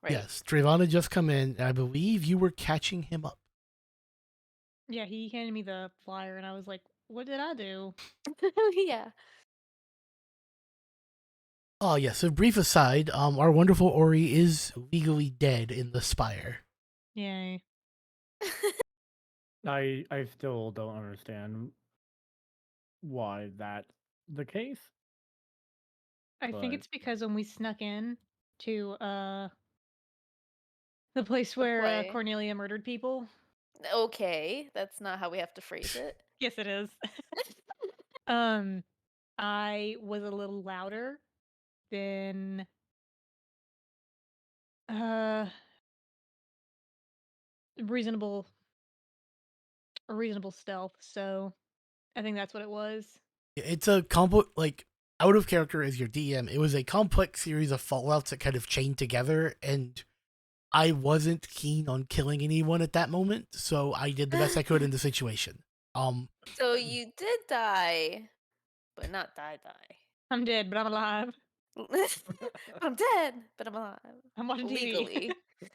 right? Yes, Trayvon had just come in, and I believe you were catching him up. Yeah, he handed me the flyer, and I was like, "What did I do?" Yeah. Oh, yes. So, brief aside, our wonderful Ori is legally dead in the Spire. Yay. I still don't understand why that's the case. I think But it's because when we snuck in to the place where play. Cornelia murdered people. Okay, that's not how we have to phrase it. Yes, it is. I was a little louder than uh reasonable reasonable stealth, so I think that's what it was. It's a complex, like, out of character as your DM. It was a complex series of fallouts that kind of chained together, and I wasn't keen on killing anyone at that moment, so I did the best I could in the situation. So you did die, but not die. I'm dead, but I'm alive. I'm dead, but I'm alive. I'm watching TV. Legally.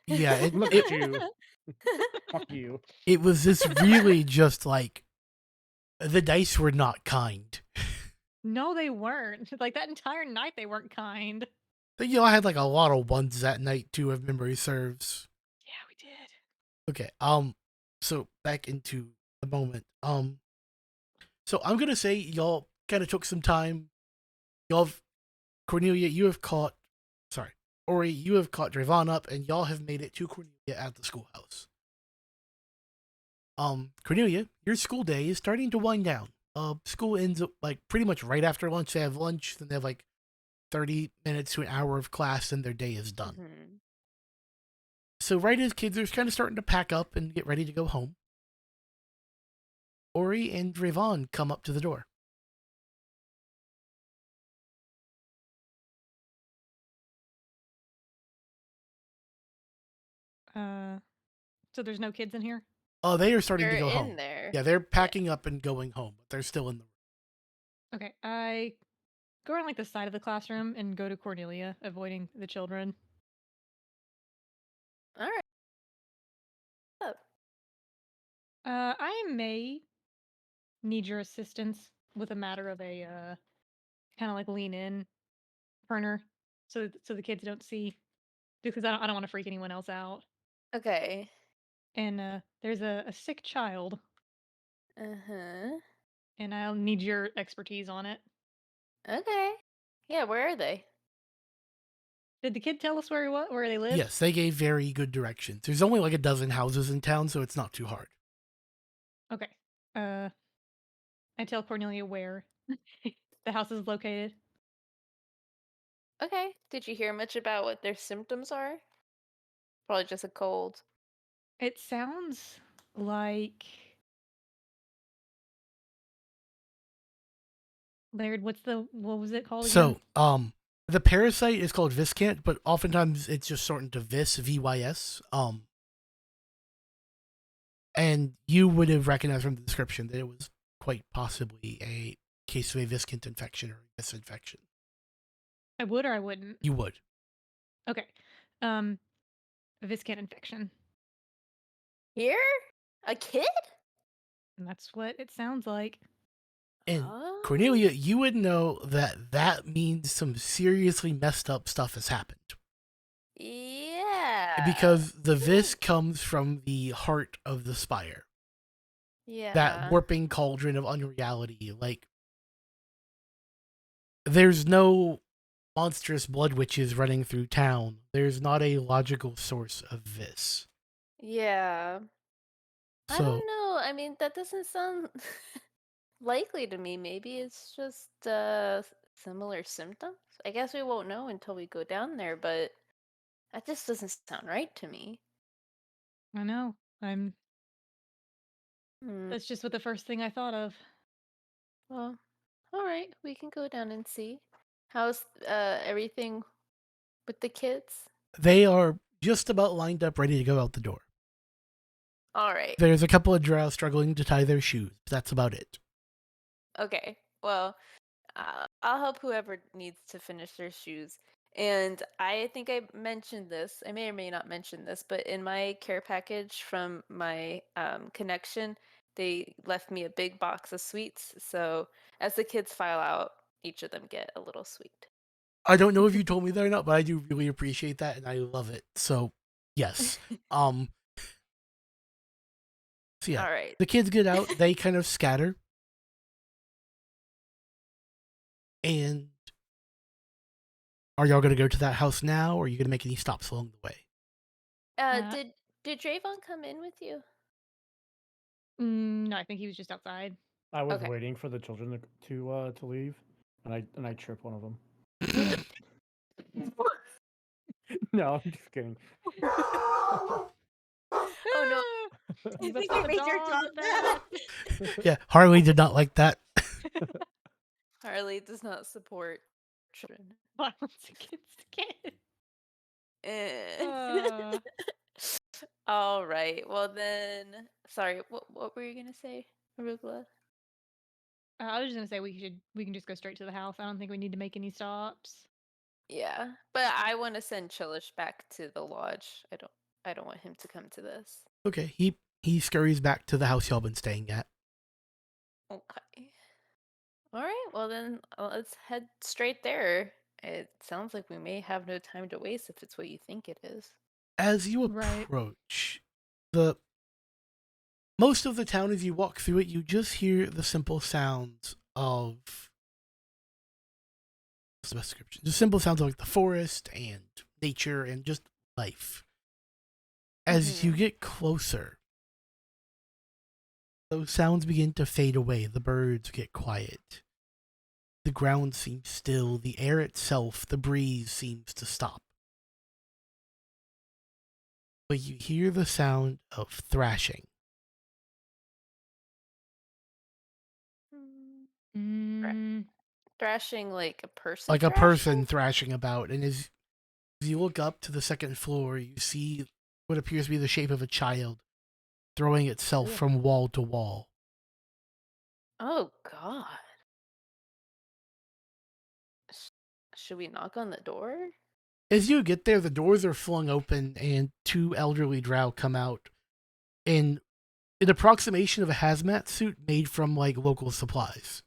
Yeah, look at you. Fuck you. it was this really just like the dice were not kind. No, they weren't. Like that entire night, they weren't kind. But, I had like a lot of ones that night too, if memory serves. Yeah, we did. Okay, so back into the moment. So I'm gonna say y'all kind of took some time. Y'all, Cornelia, you have caught, sorry, Ori, you have caught Drayvon up, and y'all have made it to Cornelia at the schoolhouse. Cornelia, your school day is starting to wind down. School ends up like pretty much right after lunch. They have lunch, then they have like 30 minutes to an hour of class, and their day is done. Mhm. So right as kids are kind of starting to pack up and get ready to go home, Ori and Drayvon come up to the door. So there's no kids in here? Oh, they are starting to You're go in home. there. Yeah, they're packing up and going home, but they're still in the room. Okay, I go around like the side of the classroom and go to Cornelia, avoiding the children. All right. Up. I may need your assistance with a matter of a kind of like lean in burner, so the kids don't see, because I don't want to freak anyone else out. Okay. And there's a sick child, Uh-huh. and I'll need your expertise on it. Okay. Yeah, where are they? Did the kid tell us where they lived? Yes, they gave very good directions. There's only like a dozen houses in town, so it's not too hard. Okay. Uh, I tell Cornelia where the house is located. Okay. Did you hear much about what their symptoms are? Probably just a cold. It sounds like Laird. What was it called again? So, the parasite is called Viscant, but oftentimes it's just shortened to Vis, V-Y-S. And you would have recognized from the description that it was quite possibly a case of a Viscant infection or a Vis infection. I would or I wouldn't. You would. Okay. Viscant infection, Here? A kid? and that's what it sounds like. And Oh. Cornelia, you would know that that means some seriously messed up stuff has happened. Yeah. Because the Vis comes from the heart of the Spire. Yeah. That warping cauldron of unreality. Like, there's no monstrous blood witches running through town. There's not a logical source of this. Yeah. I So, don't know. I mean, that doesn't sound likely to me. Maybe it's just similar symptoms. I guess we won't know until we go down there, but that just doesn't sound right to me. I know. Hmm. That's just what the first thing I thought of. Well, all right. We can go down and see. How's everything with the kids? they are just about lined up ready to go out the door. All right. There's a couple of drow struggling to tie their shoes. That's about it. Okay. Well, I'll help whoever needs to finish their shoes. And I think I mentioned this. I may or may not mention this, but in my care package from my connection, they left me a big box of sweets. So as the kids file out, each of them get a little sweet. I don't know if you told me that or not, but I do really appreciate that and I love it. So yes. Um so yeah. All right. The kids get out, they kind of scatter. And are y'all gonna go to that house now, or are you gonna make any stops along the way? Uh, Did Drayvon come in with you? no, I think he was just outside. I was Okay. waiting for the children to leave, and I tripped one of them. No, I'm just kidding. Oh no. You think upset you the made your dog dog with that. Yeah, Harley did not like that. Harley does not support children. Violence against kids. Eh. Uh, All right. Well then, sorry. What were you gonna say, Arugula? I was just gonna say we can just go straight to the house. I don't think we need to make any stops. Yeah, but I want to send Chilish back to the lodge. I don't want him to come to this. Okay, he scurries back to the house y'all been staying at. Okay. All right. Well then, let's head straight there. It sounds like we may have no time to waste if it's what you think it is. As you Right. approach the most of the town, as you walk through it, you just hear the simple sounds of what's the best description? The simple sounds of like the forest and nature and just life. As you Mhm. get closer, those sounds begin to fade away. The birds get quiet. The ground seems still. The air itself, the breeze seems to stop. But you hear the sound of thrashing. Mm, Thrashing like a person Like a thrashing? person thrashing about. And as you look up to the second floor, you see what appears to be the shape of a child throwing itself Ugh. from wall to wall. Oh God. Sh- Should we knock on the door? As you get there, the doors are flung open and two elderly drow come out in an approximation of a hazmat suit made from like local supplies.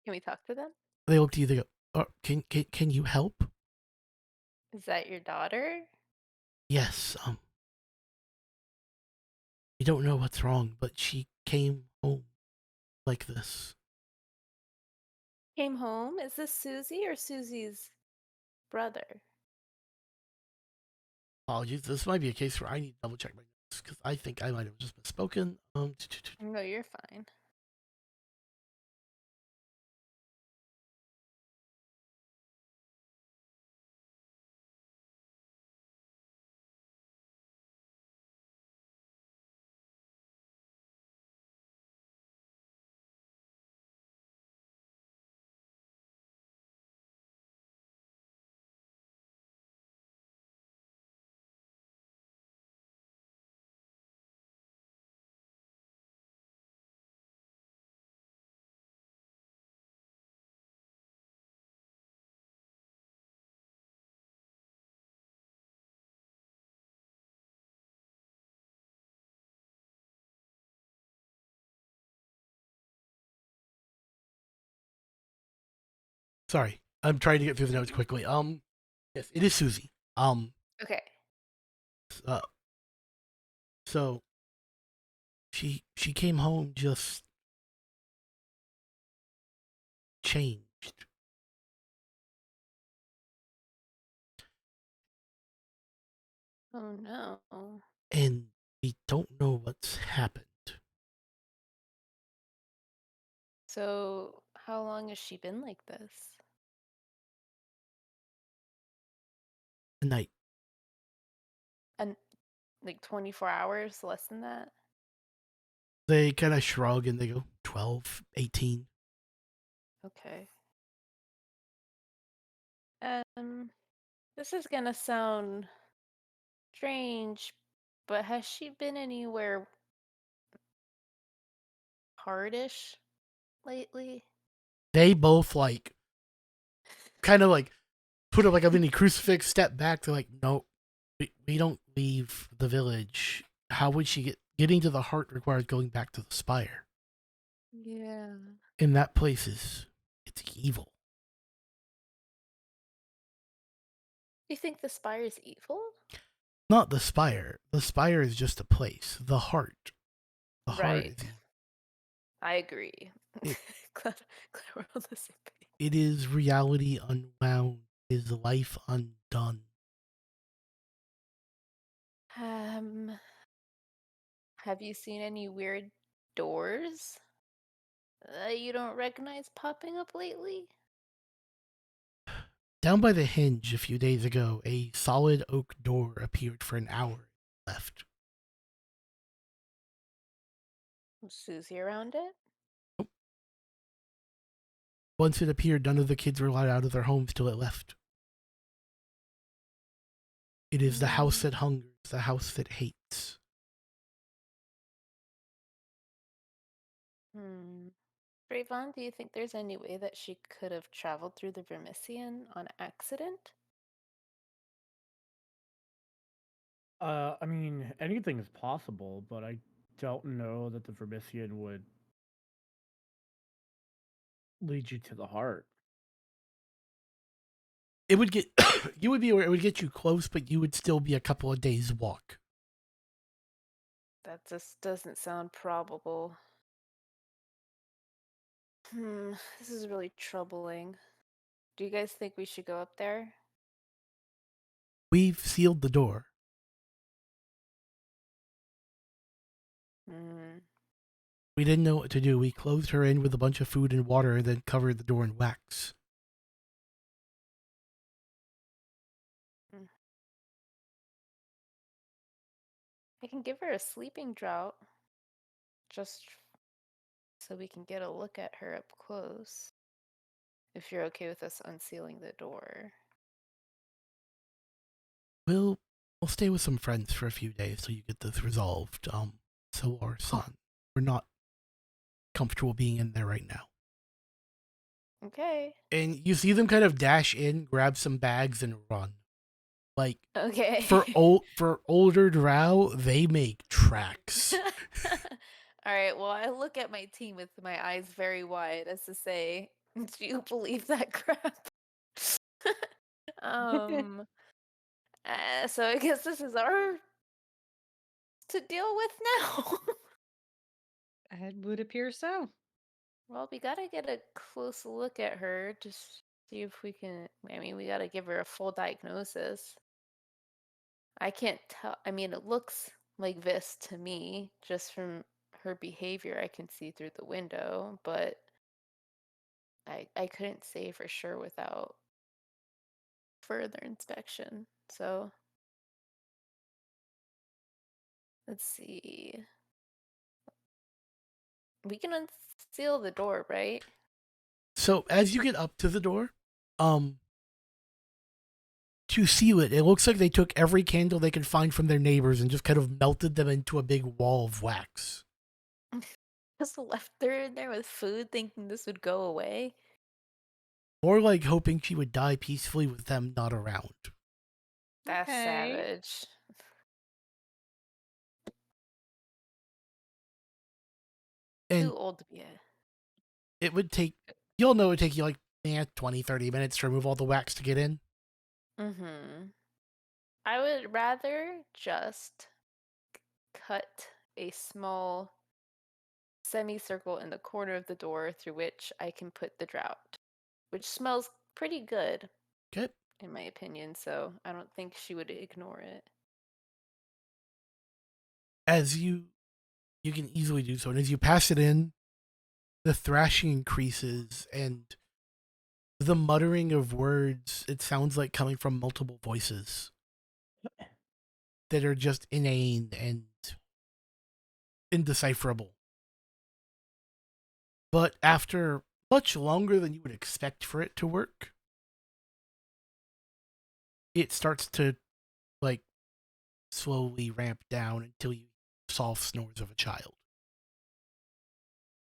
Can we talk to them? They look to you, they go, can you help? Is that your daughter? Yes, we don't know what's wrong, but she came home like this. Came home? Is this Susie or Susie's brother? Apologies, this might be a case where I need to double check my notes because I think I might have just misspoken. No, you're fine. Sorry, I'm trying to get through the notes quickly. Yes, it is Susie. Okay. Uh, so she came home just changed, Oh no. and we don't know what's happened. So, how long has she been like this? Tonight, And like 24 hours, less than that? they kind of shrug and they go 12, 18. Okay. This is gonna sound strange, but has she been anywhere hardish lately? they both like kind of like put up like a mini crucifix, step back. They're like, no, we don't leave the village. How would she getting to the heart requires going back to the spire? Yeah. And that place it's evil. You think the Spire's evil? Not the spire. The spire is just a place. The heart. The heart is Right. evil. I agree. It, glad, glad we're on the same page. it is reality unwound. It is life undone. Have you seen any weird doors that you don't recognize popping up lately? Down by the hinge a few days ago, a solid oak door appeared for an hour and left. Susie around it? Once it appeared, none of the kids were allowed out of their homes till it left. It is the house that hungers, the house that hates. Trayvon, do you think there's any way that she could have traveled through the Vermissian on accident? I mean, anything is possible, but I don't know that the Vermissian would lead you to the heart. It would get you would be it would get you close, but you would still be a couple of days walk. That just doesn't sound probable. This is really troubling. Do you guys think we should go up there? We've sealed the door. We didn't know what to do. We closed her in with a bunch of food and water and then covered the door in wax. I can give her a sleeping draught, just so we can get a look at her up close. If you're okay with us unsealing the door. We'll stay with some friends for a few days till you get this resolved. So our son. We're not comfortable being in there right now. Okay. And you see them kind of dash in, grab some bags, and run. Like Okay. for older drow, they make tracks. All right. Well, I look at my team with my eyes very wide, as to say, "Do you believe that crap?" um. So I guess this is our to deal with now. It would appear so. Well, we gotta get a close look at her, just see if we can. I mean, we gotta give her a full diagnosis. I can't tell. I mean, it looks like this to me, just from her behavior. I can see through the window, but I couldn't say for sure without further inspection. So let's see. We can unseal the door, right? So as you get up to the door, to seal it, it looks like they took every candle they could find from their neighbors and just kind of melted them into a big wall of wax. Just left her in there with food, thinking this would go away. More like hoping she would die peacefully with them not around. That's Okay. savage. And Too old to be a. it would take, you'll know it would take you like 20, 30 minutes to remove all the wax to get in. I would rather just cut a small semicircle in the corner of the door through which I can put the drought, which smells pretty good, Okay. in my opinion, so I don't think she would ignore it. As you can easily do so. And as you pass it in, the thrashing increases and the muttering of words, it sounds like coming from multiple voices that are just inane and indecipherable. But after much longer than you would expect for it to work, it starts to like slowly ramp down until you soft snores of a child.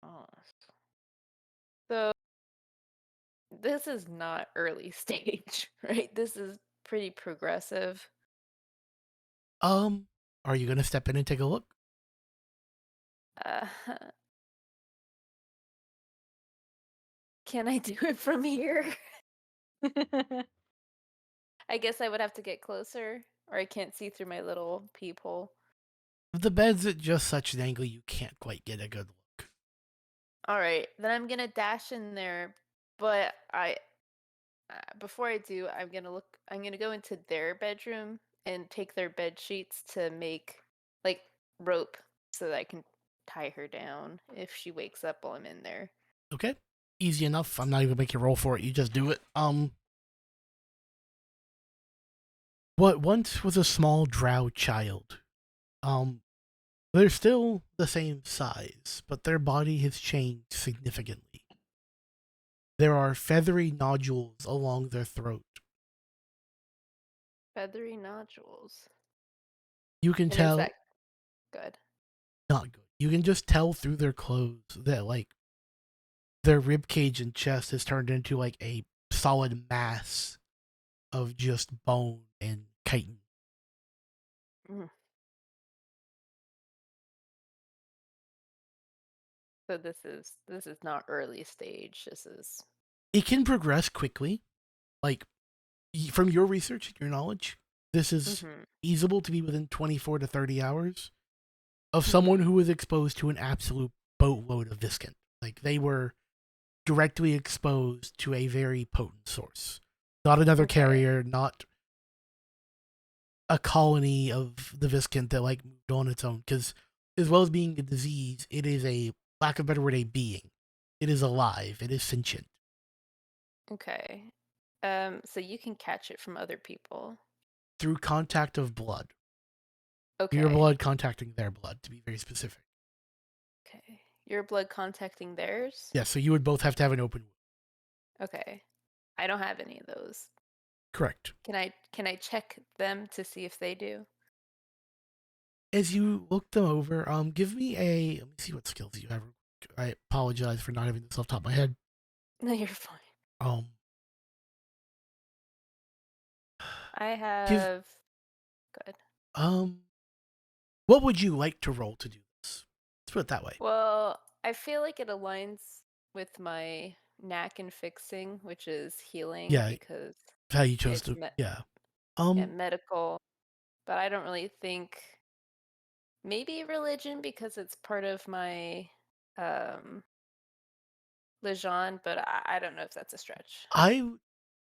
Oh. So this is not early stage, right? This is pretty progressive. Are you gonna step in and take a look? Uh, can I do it from here? I guess I would have to get closer, or I can't see through my little peephole. The bed's at just such an angle you can't quite get a good look. All right, then I'm gonna dash in there, but before I do, I'm gonna look. I'm gonna go into their bedroom and take their bed sheets to make like rope so that I can tie her down if she wakes up while I'm in there. Okay? Easy enough. I'm not even making you roll for it. You just do it. What once was a small drow child, um, they're still the same size, but their body has changed significantly. There are feathery nodules along their throat. Feathery nodules. You can And is tell, that good? not good. You can just tell through their clothes that, like, their rib cage and chest has turned into, like, a solid mass of just bone and chitin. Mm. So this is not early stage. This is It can progress quickly. Like, from your research and your knowledge, this is mhm. feasible to be within 24 to 30 hours of someone Mhm. who was exposed to an absolute boatload of Viscant. Like, they were directly exposed to a very potent source. Not another Okay. carrier, not a colony of the Viscant that, like, moved on its own. Because, as well as being a disease, it is a, lack of a better word, a being. It is alive. It is sentient. Okay. So you can catch it from other people. Through contact of blood. Your Okay. blood contacting their blood, to be very specific. Okay. Your blood contacting theirs? Yeah, so you would both have to have an open wound. Okay. I don't have any of those. Correct. Can I check them to see if they do? As you look them over, give me a, let me see what skills you have. I apologize for not having this off the top of my head. No, you're fine. Um, I give, have good. um, what would you like to roll to do this? Let's put it that way. Well, I feel like it aligns with my knack in fixing, which is healing Yeah, because how you chose it's to, me yeah. yeah, medical, but I don't really think maybe religion because it's part of my um Lejeune, but I don't know if that's a stretch. I,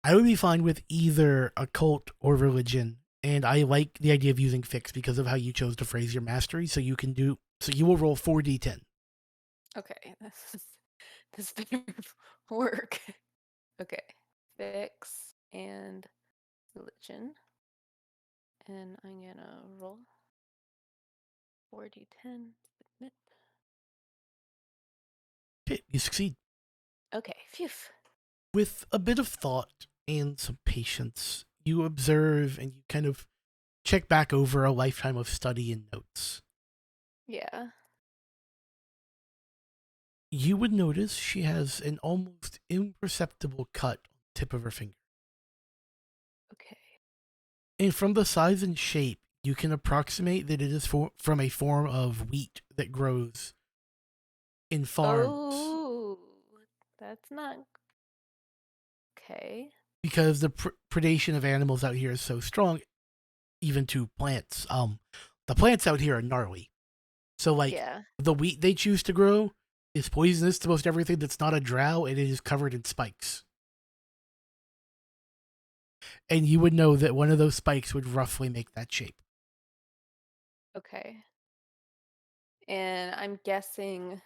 I would be fine with either occult or religion, and I like the idea of using fix because of how you chose to phrase your mastery. So you can do, so you will roll 4d10. Okay, this better work. Okay, fix and religion, and I'm gonna roll 4d10. Submit. Okay, you succeed. Okay, phew. With a bit of thought and some patience, you observe and you kind of check back over a lifetime of study and notes. Yeah. You would notice she has an almost imperceptible cut on the tip of her finger. Okay. And from the size and shape, you can approximate that it is from a form of wheat that grows in farms. Oh, that's not okay. Because the predation of animals out here is so strong, even to plants. The plants out here are gnarly. So, like, Yeah. the wheat they choose to grow is poisonous to most everything that's not a drow, and it is covered in spikes. And you would know that one of those spikes would roughly make that shape. Okay. And I'm guessing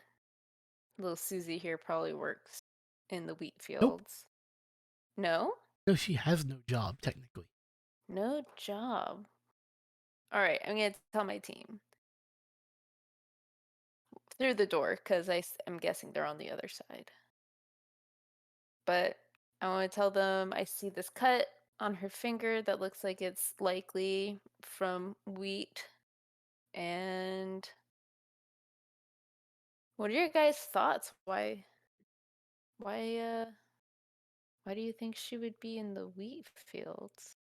little Susie here probably works in the wheat Nope. fields. No? No, she has no job, technically. No job. All right, I'm gonna tell my team through the door because I'm guessing they're on the other side. But I want to tell them I see this cut on her finger that looks like it's likely from wheat. And what are your guys' thoughts? Why Why do you think she would be in the wheat fields?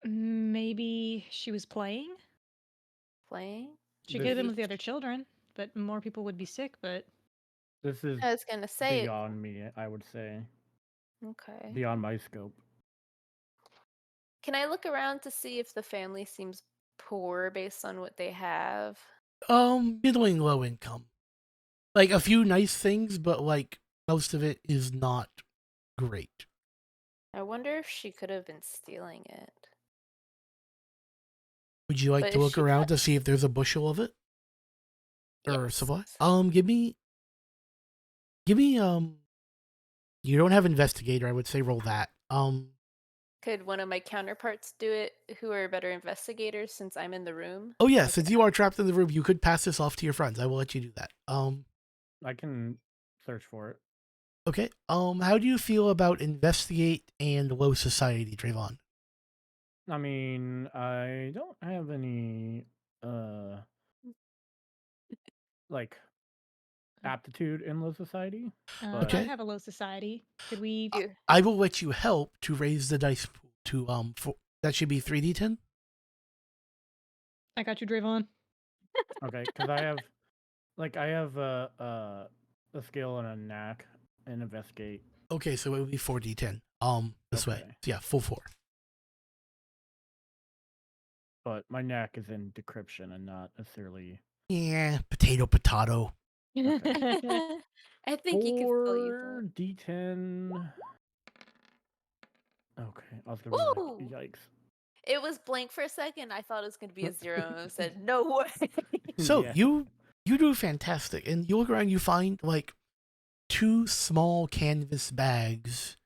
Maybe she was playing? Playing? She could This have been Maybe with the other children, but more people would be sick, but this is I was gonna say, beyond me, I would say. okay. Beyond my scope. Can I look around to see if the family seems poor based on what they have? Middling low income. Like a few nice things, but like most of it is not great. I wonder if she could have been stealing it. Would you like But to if look she around cut, to see if there's a bushel of it or yes. supply? Give me You don't have investigator. I would say roll that. Could one of my counterparts do it who are better investigators since I'm in the room? Oh yeah, I since could you are trapped in the room, you could pass this off to your friends. I will let you do that. I can search for it. Okay. How do you feel about investigate and low society, Trayvon? I mean, I don't have any like aptitude in low society, but I Okay. have a low society. Could we? You. I will let you help to raise the dice pool to that should be 3d10. I got you, Drayvon. okay, because I have a skill and a knack and investigate. Okay, so it would be 4d10. This way. Okay. So yeah, full 4. But my knack is in decryption and not necessarily Yeah, potato. I think you can still use that. 4d10. Okay, I was gonna be like, Ooh! yikes. It was blank for a second. I thought it was going to be a 0 and I said, no way. So Yeah. you do fantastic, and you look around, you find like 2 small canvas bags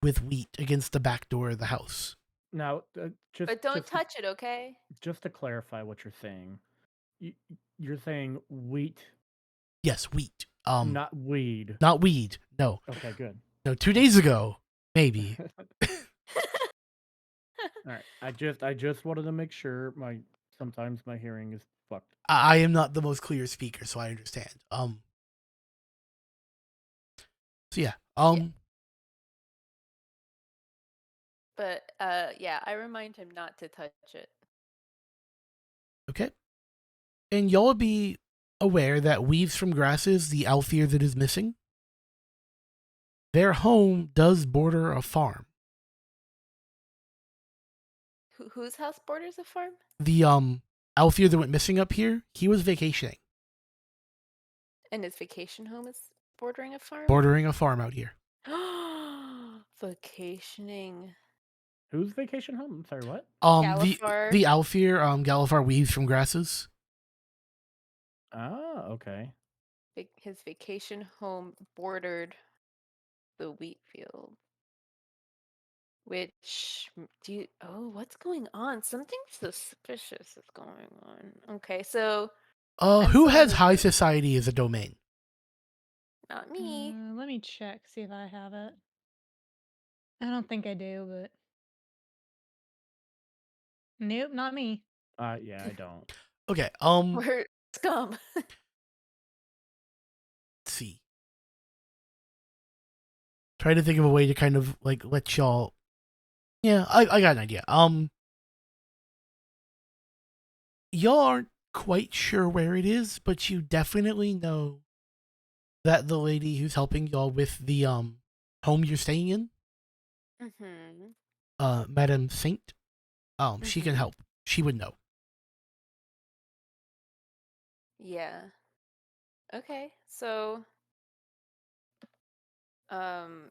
with wheat against the back door of the house. Now, But don't touch it, okay? just to clarify what you're saying, you're saying wheat, Yes, wheat. not weed. Not weed. No, Okay, good. no. 2 days ago, maybe. All right. I just wanted to make sure sometimes my hearing is fucked. I am not the most clear speaker, so I understand. So yeah. But yeah, I remind him not to touch it. Okay. And y'all would be aware that Weaves from Grasses, the aelfir that is missing, their home does border a farm. Whose house borders a farm? The aelfir that went missing up here, he was vacationing, And his vacation home is bordering a farm? bordering a farm out here. Vacationing. Whose vacation home? I'm sorry, what? Galifar. The aelfir, Galifar Weaves from Grasses. Ah, okay. His vacation home bordered the wheat field. Which what's going on? Something suspicious is going on. Okay, so I'm Who still in has the high room. society as a domain? Not me. Let me check, see if I have it. I don't think I do, but nope, not me. Yeah, I don't. Okay, We're scum. let's see. Try to think of a way to kind of like let y'all. Yeah, I got an idea. Y'all aren't quite sure where it is, but you definitely know that the lady who's helping y'all with the home you're staying in, Mm-hmm. Madame Saint, she can Mhm. help. She would know. Yeah. Okay. So, um,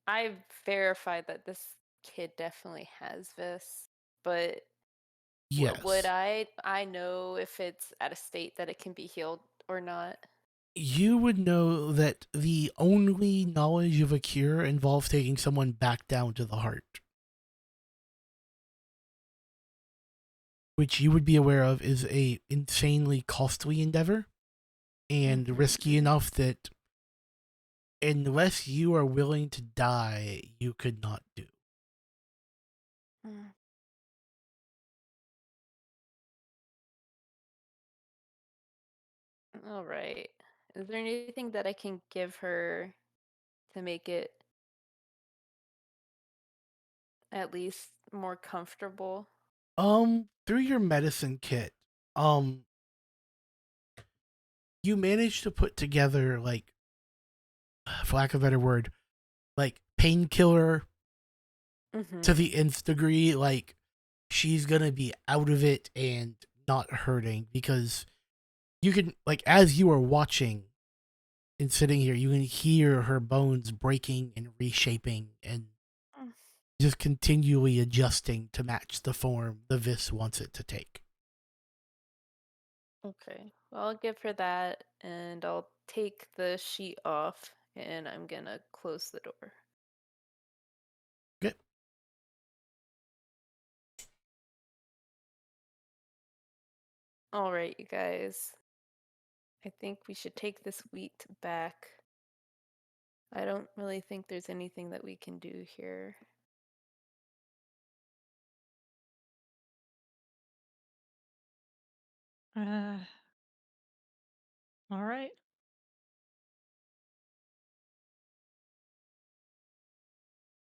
I verified that this kid definitely has this, but would Yes. I know if it's at a state that it can be healed or not? You would know that the only knowledge of a cure involves taking someone back down to the heart, which you would be aware of is a insanely costly endeavor and risky Mhm. enough that unless you are willing to die, you could not do. Mm. All right. Is there anything that I can give her to make it at least more comfortable? Through your medicine kit, you managed to put together, like, for lack of a better word, like painkiller to the nth degree. Like, she's gonna be out of it and not hurting, because you can, like, as you are watching and sitting here, you can hear her bones breaking and reshaping and Mm. just continually adjusting to match the form the Vis wants it to take. Okay. Well, I'll give her that, and I'll take the sheet off, and I'm gonna close the door. Okay. All right, you guys. I think we should take this wheat back. I don't really think there's anything that we can do here. All right.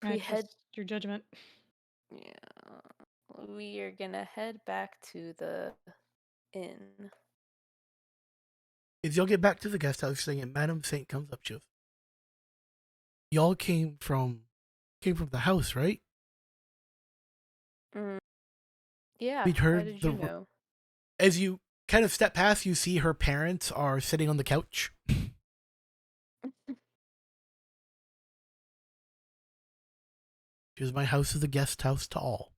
I We head, trust your judgment. yeah, we are gonna head back to the inn. As y'all get back to the guest house thing, and Madame Saint comes up to you. Y'all came from the house, right? Mm. Yeah, We'd how heard did the you know? as you kind of step past, you see her parents are sitting on the couch. Because my house is a guest house to all.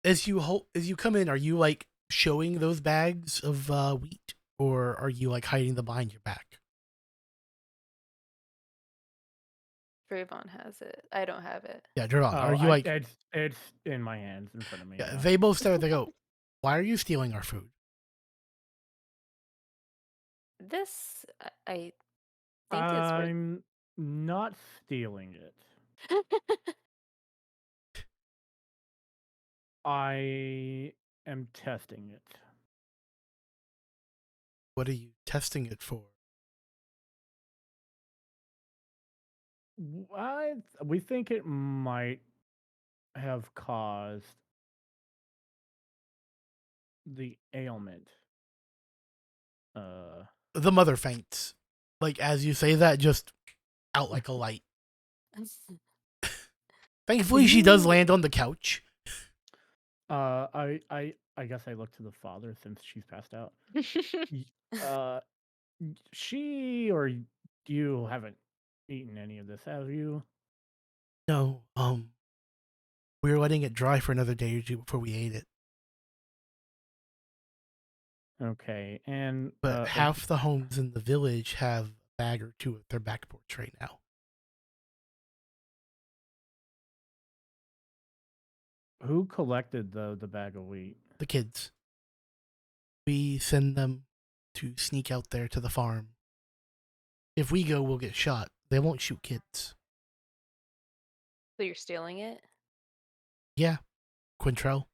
As you come in, are you like showing those bags of wheat, or are you like hiding them behind your back? Trayvon has it. I don't have it. Yeah, Duran, are you like? It's in my hands in front of me. Yeah, Yeah. they both start. They go, "Why are you stealing our food?" This, I think is what. I'm not stealing it. I am testing it. What are you testing it for? We think it might have caused the ailment. The mother faints. Like, as you say that, just out like a light. Thankfully, she does land on the couch. I guess I look to the father since she's passed out. She or you haven't eaten any of this, have you? No, we were letting it dry for another day or two before we ate it. Okay, and But half the homes in the village have a bag or two at their back porch right now. who collected the bag of wheat? The kids. We send them to sneak out there to the farm. If we go, we'll get shot. They won't shoot kids. So you're stealing it? Yeah, Quintrell.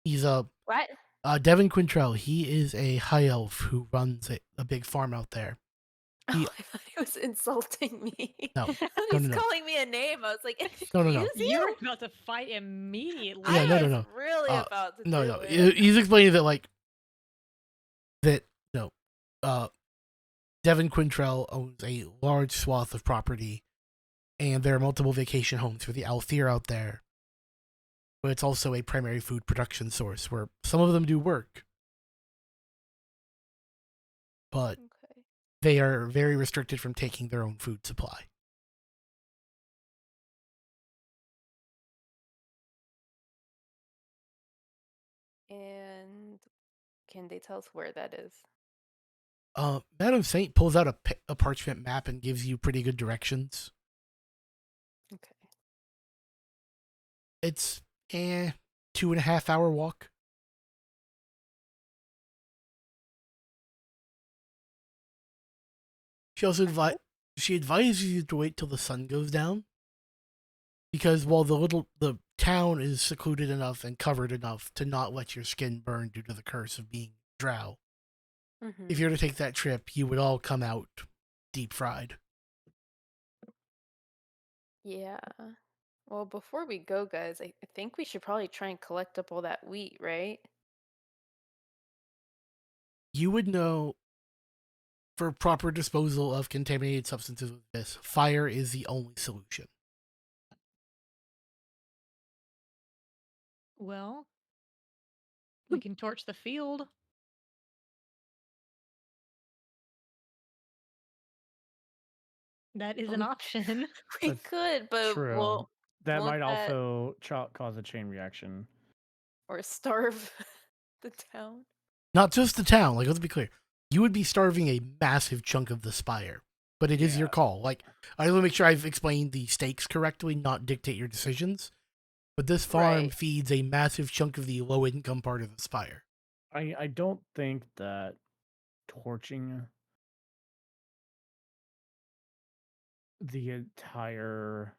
He's What? Devin Quintrell. He is a high elf who runs a big farm out there. He, Oh, I thought he was insulting me. No. He's No. calling me a name. I was like, excuse No. you? You were about to fight immediately. Yeah, I no. was really about to No. do it. He's explaining that, like, Devin Quintrell owns a large swath of property, and there are multiple vacation homes for the aelfir out there. But it's also a primary food production source where some of them do work, but Okay. they are very restricted from taking their own food supply. And can they tell us where that is? Madame Saint pulls out a parchment map and gives you pretty good directions. Okay. It's 2.5 hour walk. She also advises you to wait till the sun goes down, because while the town is secluded enough and covered enough to not let your skin burn due to the curse of being drow. Mm-hmm. If you were to take that trip, you would all come out deep fried. Yeah. Well, before we go, guys, I think we should probably try and collect up all that wheat, right? You would know for proper disposal of contaminated substances with this, fire is the only solution. Well, we can torch the field. That is an We- option. We That's could, but True. That won't might that also cause a chain reaction. or starve the town? Not just the town, like let's be clear. You would be starving a massive chunk of the Spire, but it is your Yeah. call. Like, I want to make sure I've explained the stakes correctly, not dictate your decisions. But this farm Right. feeds a massive chunk of the low income part of the Spire. I don't think that torching the entire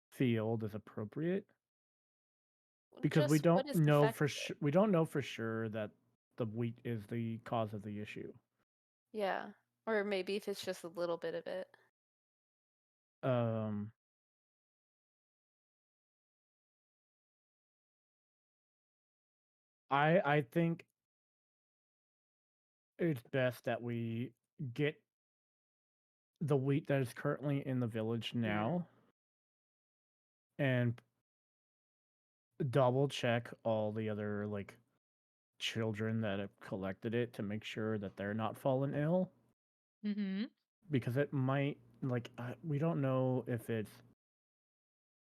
field is appropriate because we Just don't what is know effective? for sure. We don't know for sure that the wheat is the cause of the issue. Yeah. Or maybe if it's just a little bit of it. Um, I think it's best that we get the wheat that is currently in the village now and double check all the other like children that have collected it to make sure that they're not fallen ill Mm-hmm. because it might we don't know if it's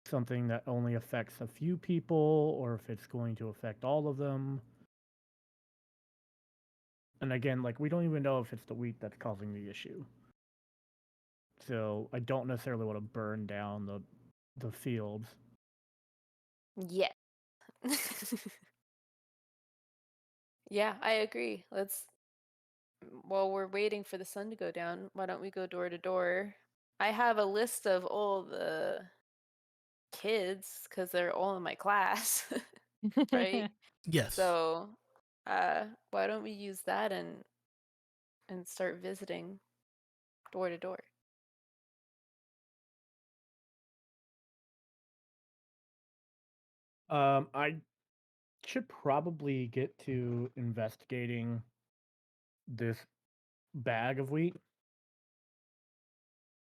something that only affects a few people or if it's going to affect all of them. And again, like we don't even know if it's the wheat that's causing the issue. So I don't necessarily want to burn down the fields. Yeah. Yeah, I agree. While we're waiting for the sun to go down, why don't we go door to door? I have a list of all the kids because they're all in my class, right? Yes. So, why don't we use that and start visiting door to door? I should probably get to investigating this bag of wheat.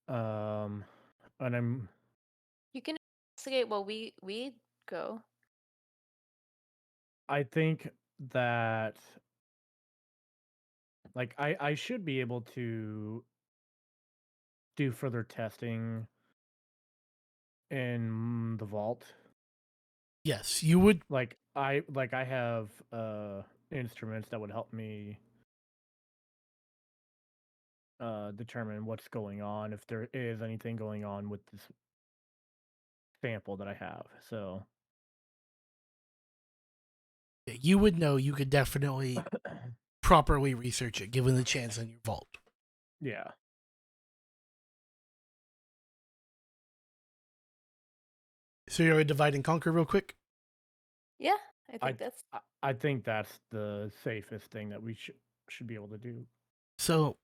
And You can investigate while we go. I think that like I should be able to do further testing in the vault. Yes, you would. I have instruments that would help me determine what's going on if there is anything going on with this sample that I have. So You would know. You could definitely properly research it, given the chance in your vault. yeah. So you're gonna divide and conquer real quick. Yeah, I think that's I think that's the safest thing that we should be able to do. So,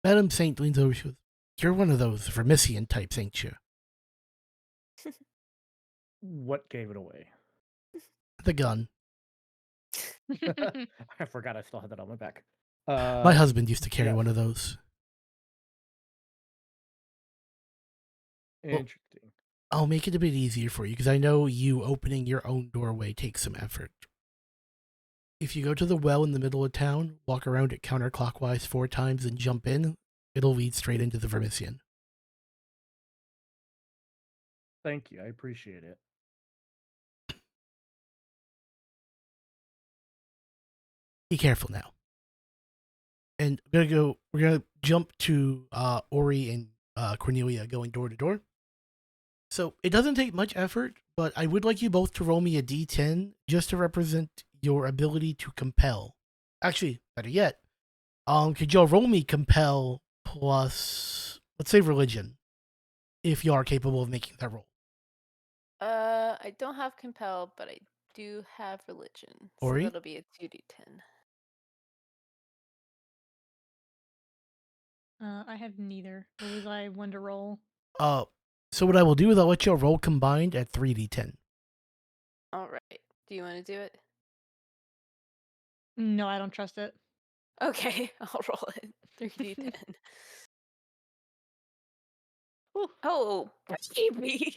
Madame Saint leans over. She goes, "You're one of those Vermissian types, ain't you?" What gave it away? The gun. I forgot I still had that on my back. My husband used to carry yes. one of those. Interesting. I'll make it a bit easier for you because I know you opening your own doorway takes some effort. If you go to the well in the middle of town, walk around it counterclockwise 4 times and jump in, it'll lead straight into the Vermissian. Thank you. I appreciate it. Be careful now. And we're gonna jump to Ori and Cornelia going door to door. So it doesn't take much effort, but I would like you both to roll me a d10 just to represent your ability to compel. Actually, better yet, could y'all roll me compel plus, let's say, religion, if you are capable of making that roll? I don't have compel, but I do have religion, so Ori? that'll be a 2d10. I have neither. What was I one to roll? So what I will do is I'll let you roll combined at 3d10. All right. Do you want to do it? No, I don't trust it. Okay, I'll roll it. 3d10. Whew. Oh, baby.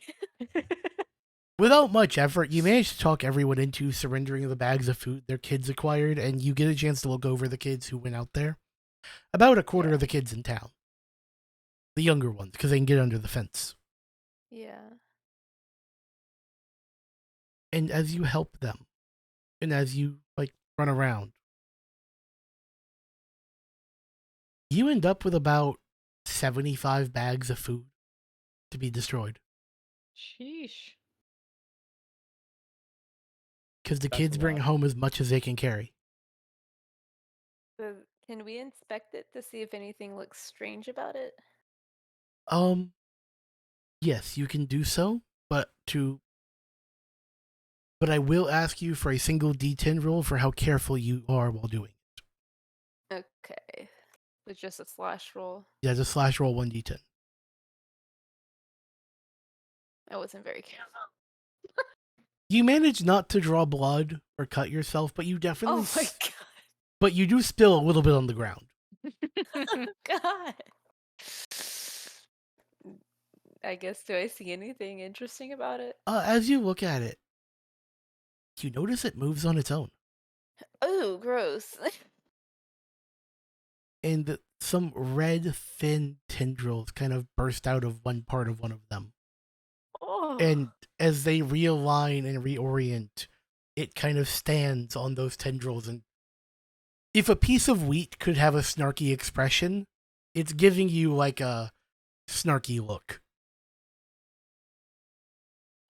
Without much effort, you manage to talk everyone into surrendering the bags of food their kids acquired, and you get a chance to look over the kids who went out there. About a quarter Yeah. of the kids in town. The younger ones, because they can get under the fence. Yeah. And as you help them, and as you, run around, you end up with about 75 bags of food to be destroyed. Sheesh. Because the That's kids a bring lot. home as much as they can carry. So can we inspect it to see if anything looks strange about it? Yes, you can do so, but I will ask you for a single D10 roll for how careful you are while doing it. Okay. It's just a slash roll. Yeah, just slash roll 1d10. I wasn't very careful. You manage not to draw blood or cut yourself, but you definitely Oh my but you do spill a little bit on the ground. god. I guess, do I see anything interesting about it? As you look at it, you notice it moves on its own. Oh, gross. And some red, thin tendrils kind of burst out of one part of one of them. Oh. And as they realign and reorient, it kind of stands on those tendrils. And if a piece of wheat could have a snarky expression, it's giving you like a snarky look.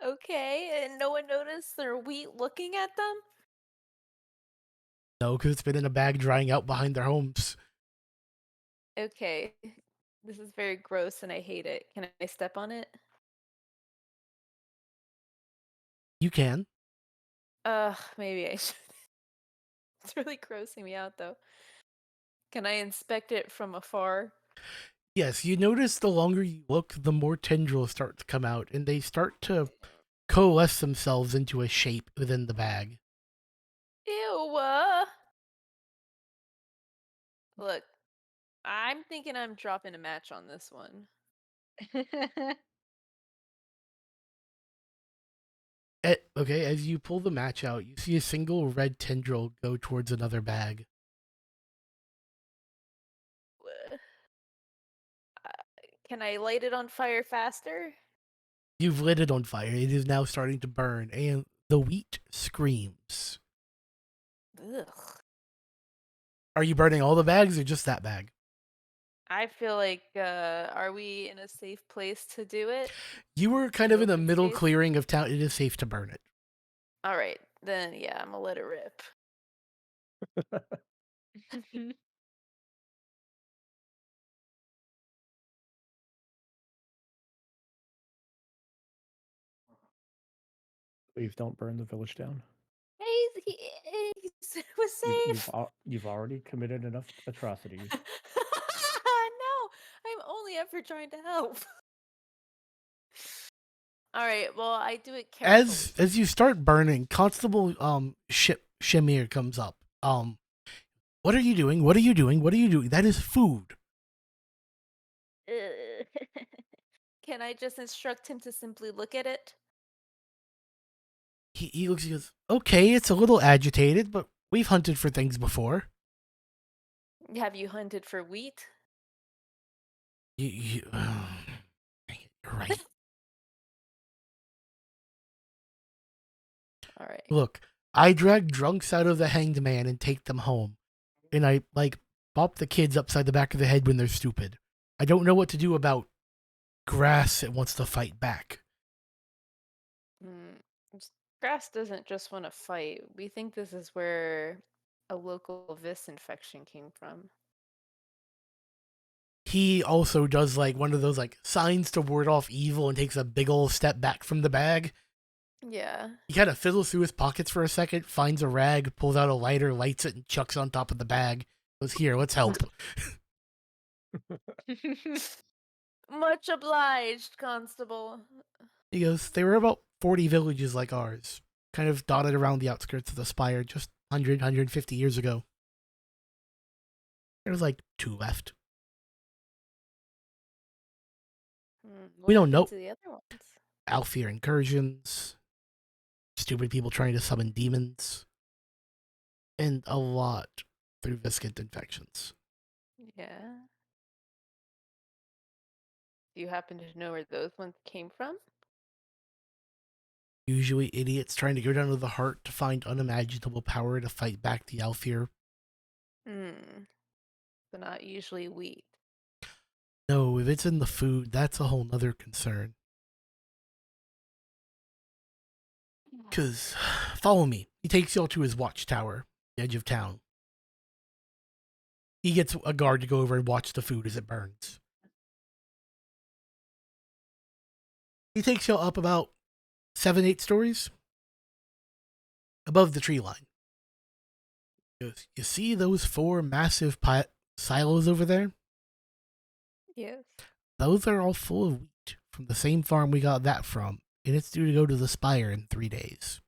Okay, and no one noticed their wheat looking at them? No, because it's been in a bag drying out behind their homes. Okay. This is very gross and I hate it. Can I step on it? You can. Maybe I should. It's really grossing me out though. Can I inspect it from afar? Yes, you notice the longer you look, the more tendrils start to come out, and they start to coalesce themselves into a shape within the bag. Ew. Look, I'm thinking I'm dropping a match on this one. Okay, as you pull the match out, you see a single red tendril go towards another bag. Wha- uh, Can I light it on fire faster? You've lit it on fire. It is now starting to burn, and the wheat screams. Ugh. Are you burning all the bags or just that bag? I feel like, are we in a safe place to do it? You were kind An of in the open middle space? clearing of town. It is safe to burn it. All right, then yeah, I'm gonna let it rip. Please don't burn the village down. He was safe. You've already committed enough atrocities. No, I'm only ever trying to help. All right, well, I do it carefully. As you start burning, Constable Shamir comes up. What are you doing? What are you doing? What are you doing? That is food. Can I just instruct him to simply look at it? He looks. He goes, okay, it's a little agitated, but we've hunted for things before. Have you hunted for wheat? You're right. All right. Look, I drag drunks out of the hanged man and take them home, and I bop the kids upside the back of the head when they're stupid. I don't know what to do about grass that wants to fight back. Grass doesn't just want to fight. We think this is where a local vis infection came from. He also does one of those signs to ward off evil and takes a big old step back from the bag. Yeah. He kind of fiddles through his pockets for a second, finds a rag, pulls out a lighter, lights it, and chucks it on top of the bag. Goes, here, let's help. Much obliged, Constable. He goes, there were about 40 villages like ours, kind of dotted around the outskirts of the Spire just 150 years ago. There was like 2 left. What We don't happened know. to the other ones? Aelfir incursions, stupid people trying to summon demons, and a lot through viscid infections. Yeah. Do you happen to know where those ones came from? Usually idiots trying to go down to the heart to find unimaginable power to fight back the Aelfir. So not usually wheat. No, if it's in the food, that's a whole nother concern. Because, follow me. He takes y'all to his watchtower, the edge of town. He gets a guard to go over and watch the food as it burns. He takes y'all up about 7-8 stories above the tree line. He goes, you see those 4 massive silos over there? Yes. Those are all full of wheat from the same farm we got that from, and it's due to go to the Spire in 3 days.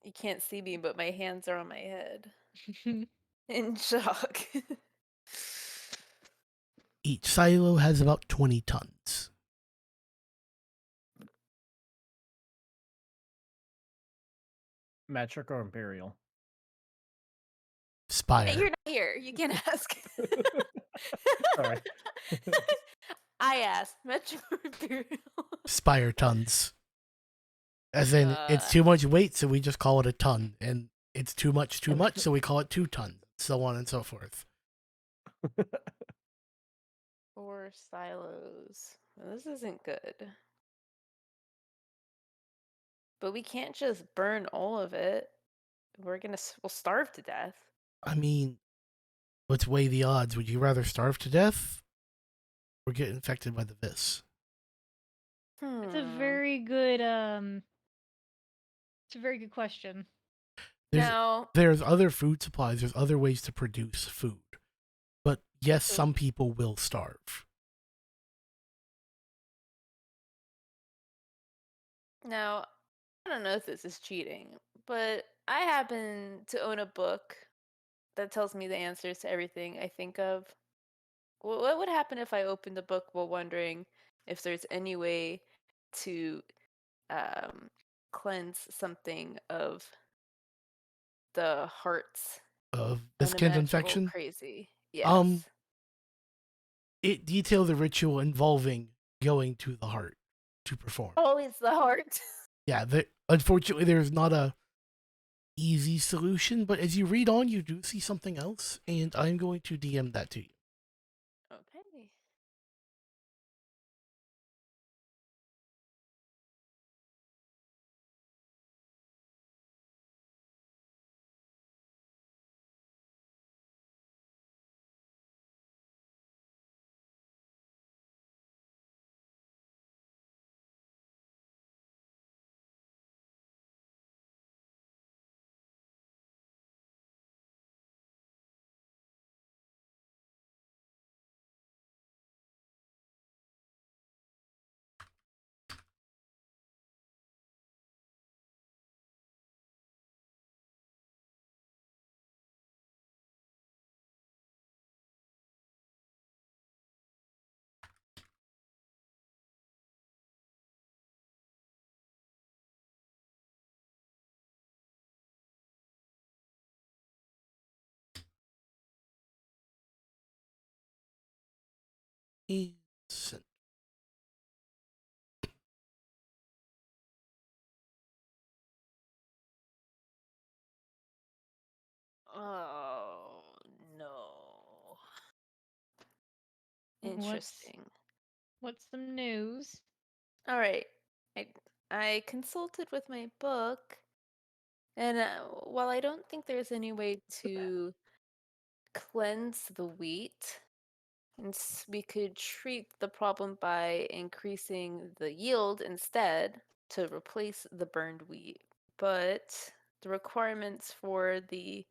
You can't see me, but my hands are on my head. In shock. Each silo has about 20 tons. Metric or imperial? Spire. You're not here. You can't ask. Sorry. I asked. Metro Imperial. Spire tons. As in, it's too much weight, so we just call it a ton. And it's too much, so we call it 2 tons. So on and so forth. 4 silos. Well, this isn't good. But we can't just burn all of it. We'll starve to death. I mean, let's weigh the odds. Would you rather starve to death or get infected by the vis? It's a very good it's a very good question. There's other food supplies, there's other ways to produce food. But yes, some people will starve. Now, I don't know if this is cheating, but I happen to own a book that tells me the answers to everything I think of. What would happen if I opened the book while wondering if there's any way to cleanse something of the heart's Of viscid unimaginable infection? crazy? Yes. It detailed the ritual involving going to the heart to perform. Always the heart. Yeah, unfortunately, there's not a easy solution, but as you read on, you do see something else, and I'm going to DM that to you. Okay. Instant. Oh no. Interesting. What's some news? All right. I consulted with my book, and while I don't think there's any way to cleanse the wheat, We could treat the problem by increasing the yield instead to replace the burned wheat. But the requirements for the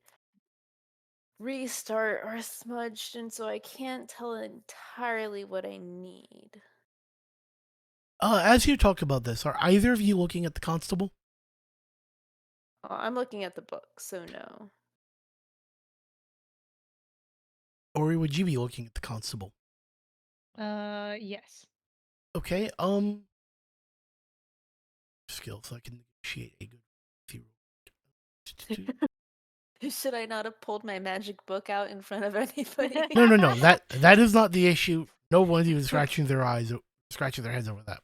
restart are smudged, and so I can't tell entirely what I need. As you talk about this, are either of you looking at the constable? I'm looking at the book, so no. Or would you be looking at the constable? Yes. Okay, skill, so I can negotiate a good few. Should I not have pulled my magic book out in front of anybody? No. That is not the issue. No one's even scratching their heads over that.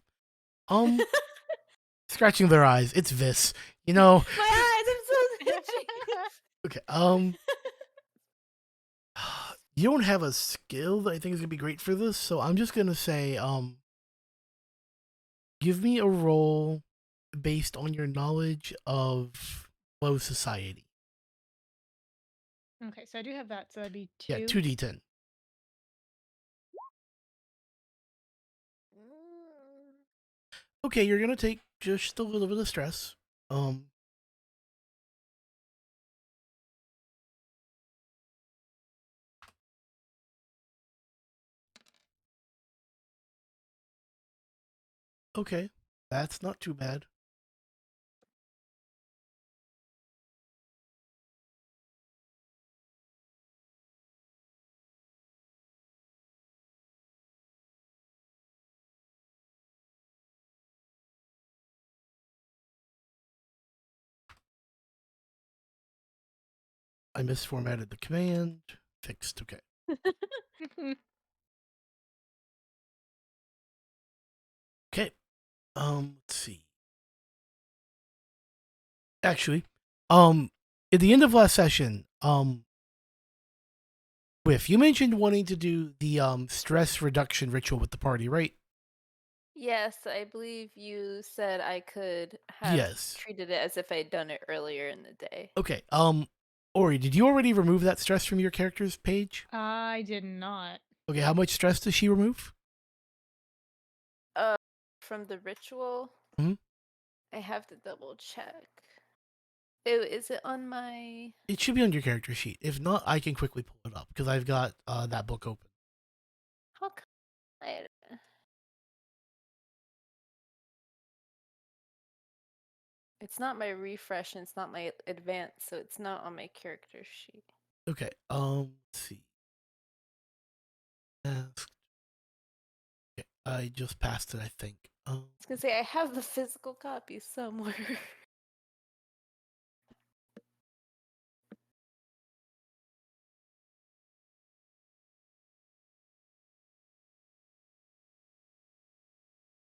Scratching their eyes. It's Vis. You know. My eyes, I'm so itchy. Okay. You don't have a skill that I think is gonna be great for this, so I'm just gonna say, give me a roll based on your knowledge of low society. Okay, so I do have that, so that'd be 2. Yeah, 2d10. Okay, you're gonna take just a little bit of stress. Okay, that's not too bad. I misformatted the command. Fixed. Okay. Okay. Let's see. Actually, at the end of last session, Whiff, you mentioned wanting to do the stress reduction ritual with the party, right? Yes, I believe you said I could have Yes. treated it as if I'd done it earlier in the day. Okay. Ori, did you already remove that stress from your character's page? I did not. Okay, how much stress does she remove? From the ritual, Mhm. I have to double check. Is it on my? It should be on your character sheet. If not, I can quickly pull it up because I've got that book open. How come I? It's not my refresh and it's not my advance, so it's not on my character sheet. Okay. Let's see. Asked. Okay, I just passed it, I think. I was gonna say I have the physical copy somewhere.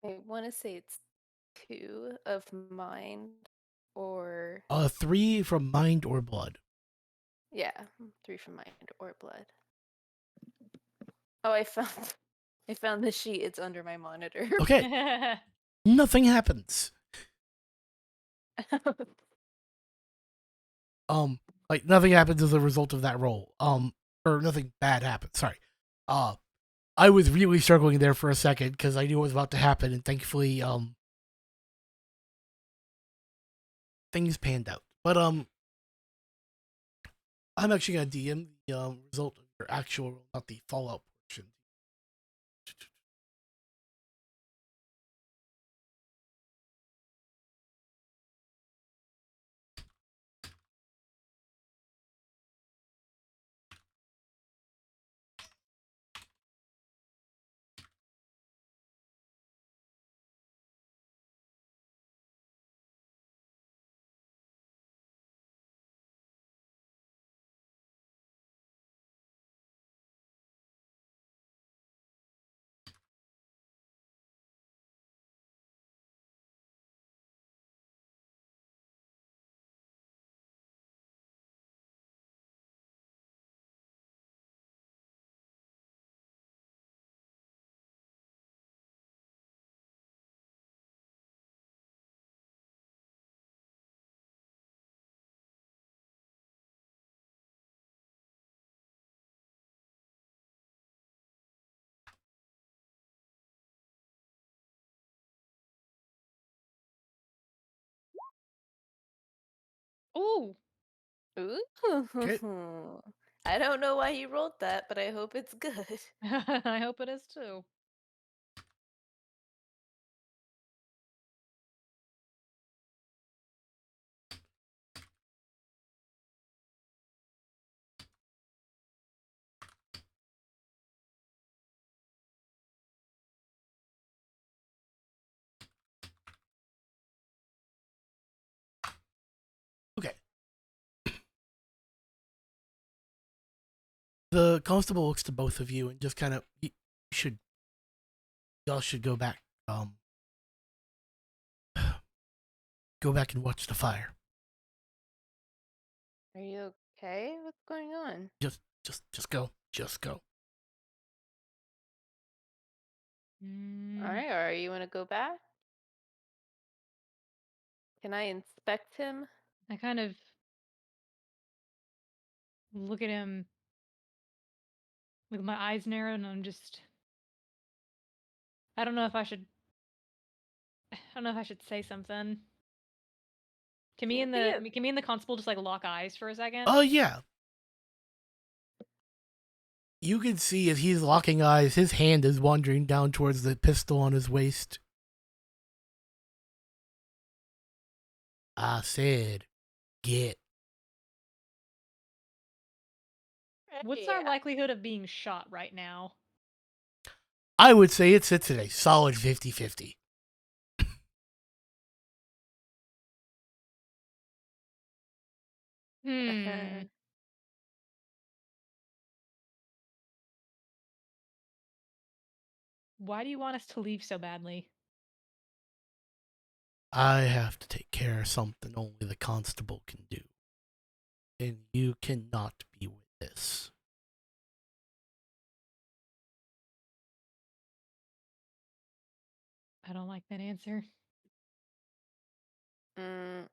I want to say it's 2 of mind, or 3 from mind or blood. yeah, 3 from mind or blood. Oh, I found the sheet. It's under my monitor. Okay. Nothing happens. Like nothing happens as a result of that roll. Or nothing bad happens. Sorry. I was really struggling there for a second because I knew what was about to happen, and thankfully, things panned out. But I'm actually gonna DM the result of your actual roll, not the fallout portion. Ooh. Okay. Ooh. I don't know why you rolled that, but I hope it's good. I hope it is too. Okay. The constable looks to both of you and just kind of should y'all should go back. Go back and watch the fire. Are you okay? What's going on? Just go. Just go. Mm, Alright, or you want to go back? Can I inspect him? I kind of look at him with my eyes narrowed, and I'm just. I don't know if I should. I don't know if I should say something. Can me Can't and be the a can me and the constable just like lock eyes for a second? Oh yeah. You can see as he's locking eyes, his hand is wandering down towards the pistol on his waist. I said, get. What's Hey, our likelihood of being shot right now? I would say it sits at a solid 50-50. Hmm. Why do you want us to leave so badly? I have to take care of something only the constable can do. And you cannot be with this. I don't like that answer. mm,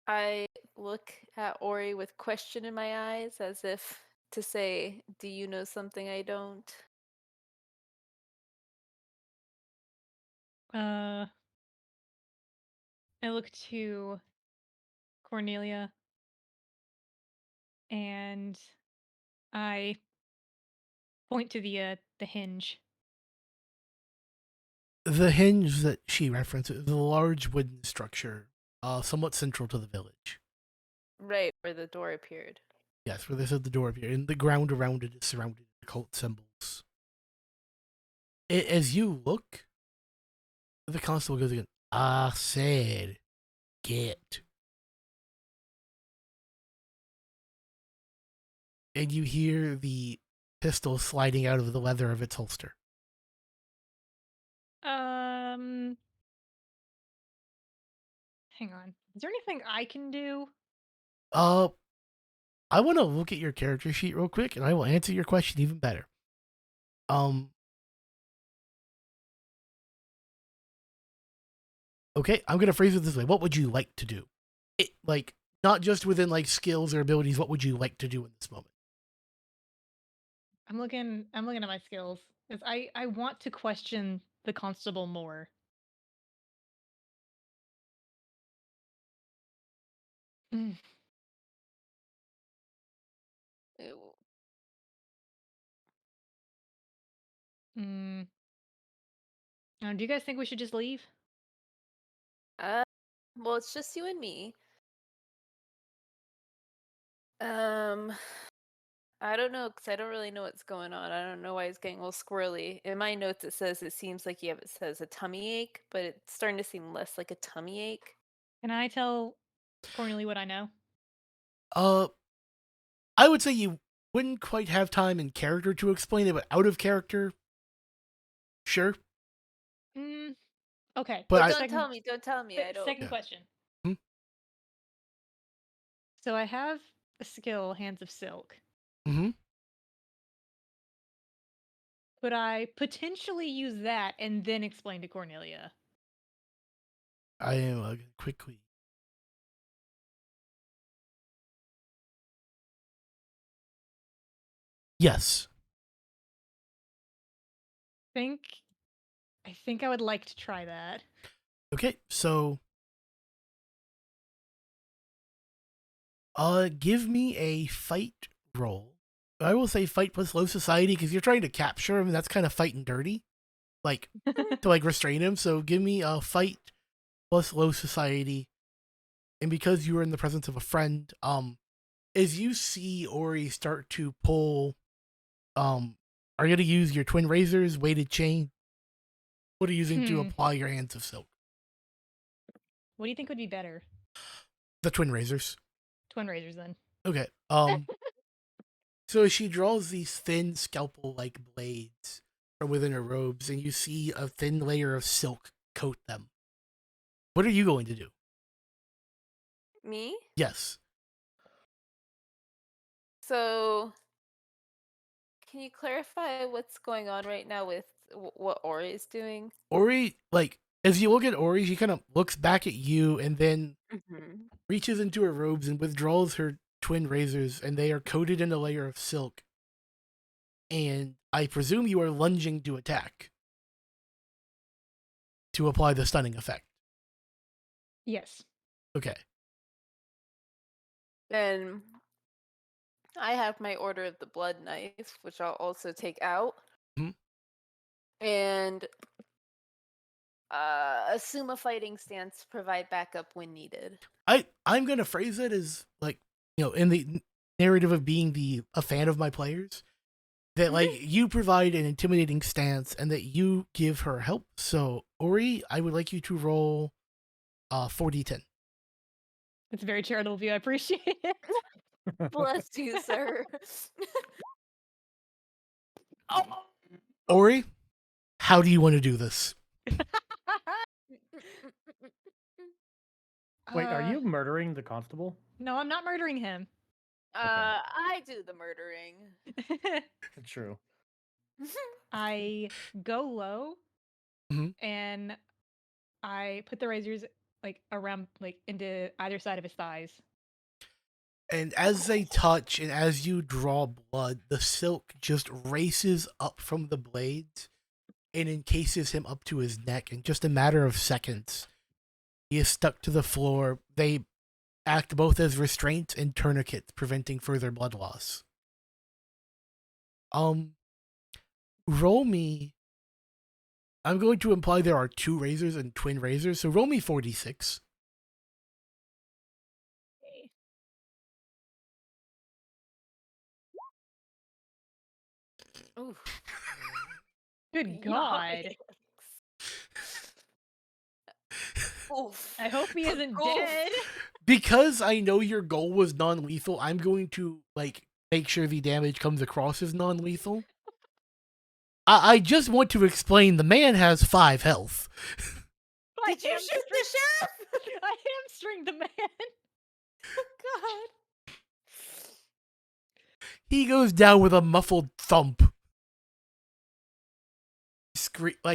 I look at Ori with question in my eyes as if to say, do you know something I don't? I look to Cornelia and I point to the hinge. The hinge that she references, the large wooden structure, somewhat central to the village. Right, where the door appeared. Yes, where they said the door appeared, and the ground around it is surrounded with occult symbols. As you look, the constable goes again. I said, get. And you hear the pistol sliding out of the leather of its holster. Hang on. Is there anything I can do? Uh, I want to look at your character sheet real quick, and I will answer your question even better. Okay, I'm gonna phrase it this way: what would you like to do? It like not just within like skills or abilities. What would you like to do in this moment? I'm looking at my skills. Because I want to question the constable more. Mm. Ew. Mm. Do you guys think we should just leave? Uh, well, it's just you and me. Um, I don't know, because I don't really know what's going on. I don't know why he's getting all squirrely. In my notes, it says it seems like it says a tummy ache, but it's starting to seem less like a tummy ache. Can I tell Cornelia what I know? Uh, I would say you wouldn't quite have time in character to explain it, but out of character, sure. Mm. Okay. But Well, I don't tell me. Don't tell me. I don't. Second yeah. question. Hmm? So I have a skill, Hands of Silk. Mm-hmm. Could I potentially use that and then explain to Cornelia? I am quickly. Yes. Think I think I would like to try that. Okay, so give me a fight roll. I will say fight plus low society because you're trying to capture him. And that's kind of fighting dirty, like to like restrain him. So give me a fight plus low society, and because you were in the presence of a friend, as you see Ori start to pull, are you gonna use your twin razors, weighted chain? What are you using to apply your hands of silk? What do you think would be better? The twin razors. Twin razors, then. Okay. So she draws these thin scalpel-like blades from within her robes, and you see a thin layer of silk coat them. What are you going to do? Me? Yes. So, can you clarify what's going on right now with what Ori is doing? Ori, like, as you look at Ori, she kind of looks back at you and then reaches into her robes and withdraws her twin razors, and they are coated in a layer of silk. And I presume you are lunging to attack to apply the stunning effect. Yes. Okay. Then I have my Order of the Blood Knife, which I'll also take out. Mhm. And assume a fighting stance, provide backup when needed. I'm gonna phrase it as like, in the narrative of being a fan of my players, that like you provide an intimidating stance and that you give her help. So Ori, I would like you to roll 4d10. It's very charitable of you. I appreciate it. Bless you, sir. Oh. Ori, how do you want to do this? Wait, are you murdering the constable? No, I'm not murdering him. I do the murdering. True. I go low Mhm. and I put the razors like around, like into either side of his thighs. And as they touch and as you draw blood, the silk just races up from the blades and encases him up to his neck in just a matter of seconds. He is stuck to the floor. They act both as restraints and tourniquets, preventing further blood loss. Roll me. I'm going to imply there are two razors and twin razors, so roll me 4d6. Ooh. Good God. Oof. I hope he isn't Oof. dead. Because I know your goal was non-lethal, I'm going to make sure the damage comes across as non-lethal. I just want to explain the man has 5 health. Did you shoot the sheriff? I hamstringed the man. Oh, God. He goes down with a muffled thump.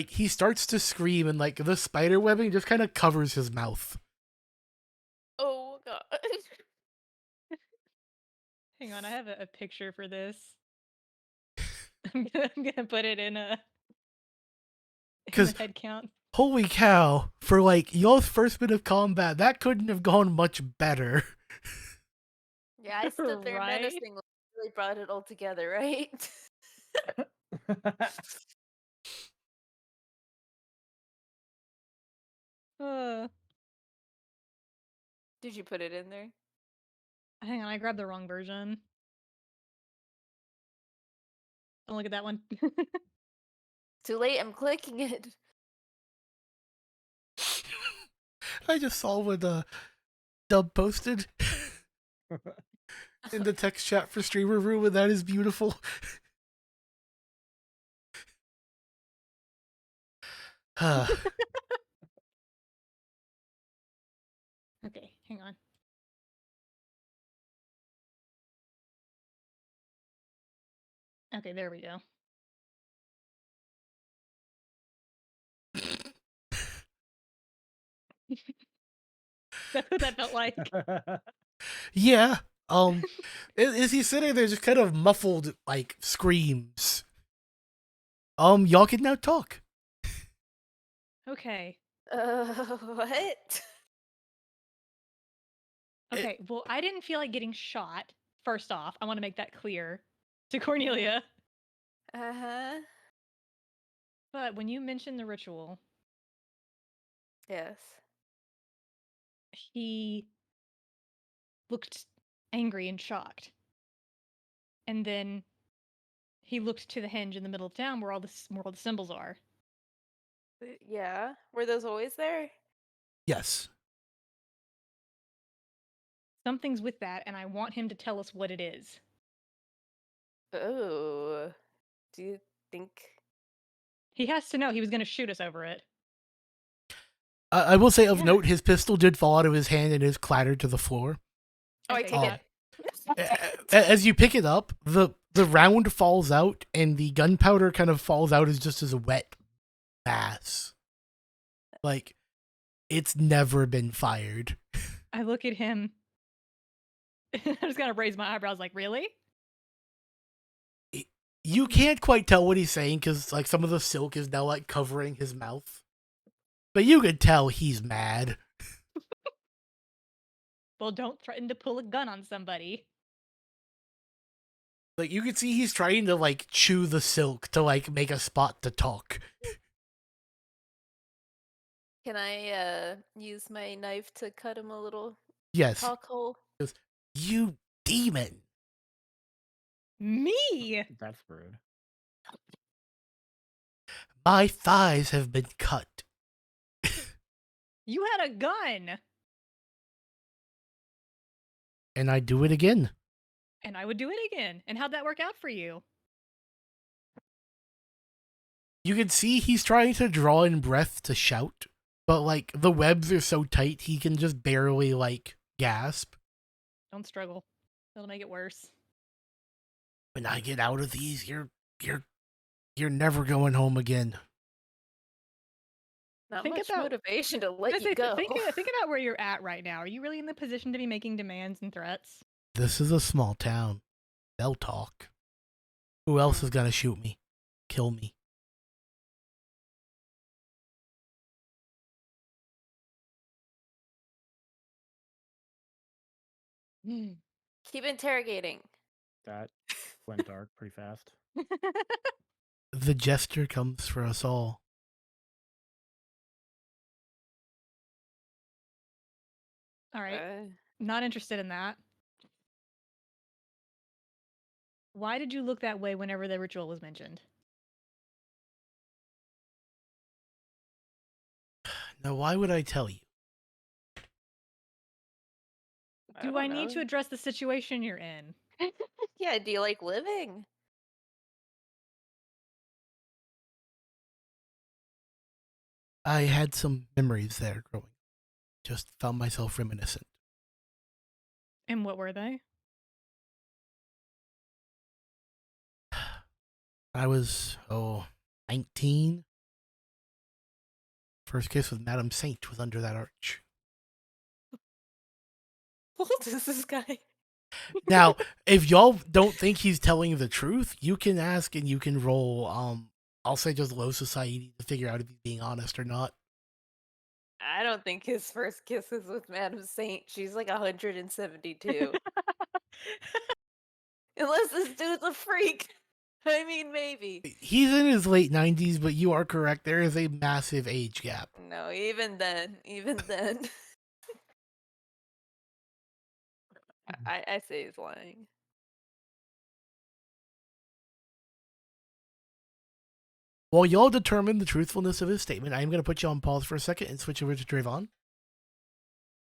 He starts to scream, and the spider webbing just kind of covers his mouth. Oh, God. Hang on, I have a picture for this. I'm gonna put it in the head count. Holy cow, for y'all's first bit of combat, that couldn't have gone much better. Yeah, I stood there Right? menacing, really brought it all together, right? Did you put it in there? Hang on, I grabbed the wrong version. Don't look at that one. Too late, I'm clicking it. I just saw what Dub posted in the text chat for Streamer Room, and that is beautiful. Okay, hang on. Okay, there we go. That's what that felt like. Yeah. Is he sitting there just kind of muffled screams? Y'all can now talk. Okay. What? Okay. Well, I didn't feel like getting shot. First off, I want to make that clear to Cornelia. Uh-huh. But when you mentioned the ritual, Yes. he looked angry and shocked. And then he looked to the henge in the middle of town where all the symbols are. Yeah. Were those always there? Yes. Something's with that, and I want him to tell us what it is. Oh. Do you think? He has to know. He was going to shoot us over it. I will say of Yeah. note, his pistol did fall out of his hand and is clattered to the floor. Oh, I take figured it. As you pick it up, the round falls out and the gunpowder kind of falls out as just as a wet mass. Like, it's never been fired. I look at him. I just gotta raise my eyebrows like, really? You can't quite tell what he's saying because like some of the silk is now like covering his mouth. But you could tell he's mad. Well, don't threaten to pull a gun on somebody. Like you could see he's trying to like chew the silk to like make a spot to talk. Can I use my knife to cut him a little Yes. talk hole? You demon. Me? That's rude. My thighs have been cut. You had a gun! And I do it again. And I would do it again. And how'd that work out for you? You can see he's trying to draw in breath to shout, but like the webs are so tight he can just barely like gasp. Don't struggle. It'll make it worse. When I get out of these, you're never going home again. Not Think much about- motivation to let you go. Think about where you're at right now. Are you really in the position to be making demands and threats? This is a small town. They'll talk. Who else is gonna shoot me? Kill me? Keep interrogating. That went dark pretty fast. The jester comes for us all. All right. Uh, Not interested in that. Why did you look that way whenever the ritual was mentioned? Now, why would I tell you? Do I need to address the situation you're in? Yeah, do you like living? I had some memories there growing up. Just found myself reminiscent. And what were they? I was, 19. First kiss with Madame Saint was under that arch. How old is this guy? Now, if y'all don't think he's telling the truth, you can ask and you can roll, I'll say just low society to figure out if he's being honest or not. I don't think his first kiss is with Madame Saint. She's like 172. Unless this dude's a freak. I mean, maybe. He's in his late 90s, but you are correct. There is a massive age gap. No, even then. I say he's lying. While y'all determine the truthfulness of his statement, I am going to put you on pause for a second and switch over to Drayvon.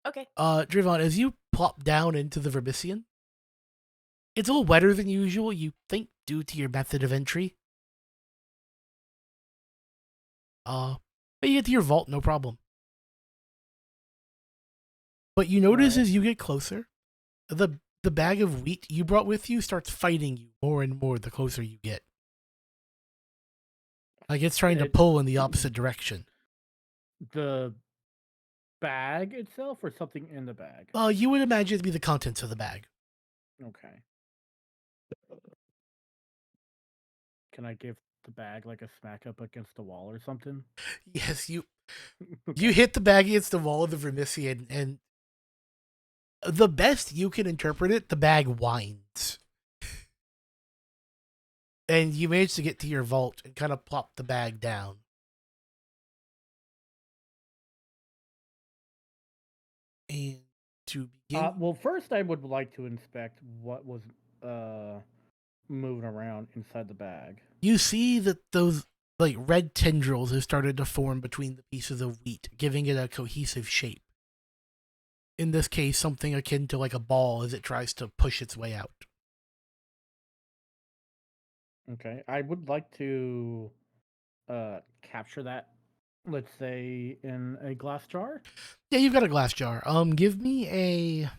Okay. Drayvon, as you plop down into the Verbician, it's a little wetter than usual, you think, due to your method of entry. But you get to your vault, no problem. But you notice as you get closer, the bag of wheat you brought with you starts fighting you more and more the closer you get. Like it's trying to pull in the opposite direction. The bag itself or something in the bag? You would imagine it to be the contents of the bag. Okay. Can I give the bag like a smack up against the wall or something? Yes, you Okay. hit the bag against the wall of the Vermisian, and the best you can interpret it, the bag whines. And you manage to get to your vault and kind of plop the bag down. And to begin, Well, first I would like to inspect what was moving around inside the bag. you see that those like red tendrils have started to form between the pieces of wheat, giving it a cohesive shape. In this case, something akin to like a ball as it tries to push its way out. Okay, I would like to capture that, let's say, in a glass jar. Yeah, you've got a glass jar. Give me a.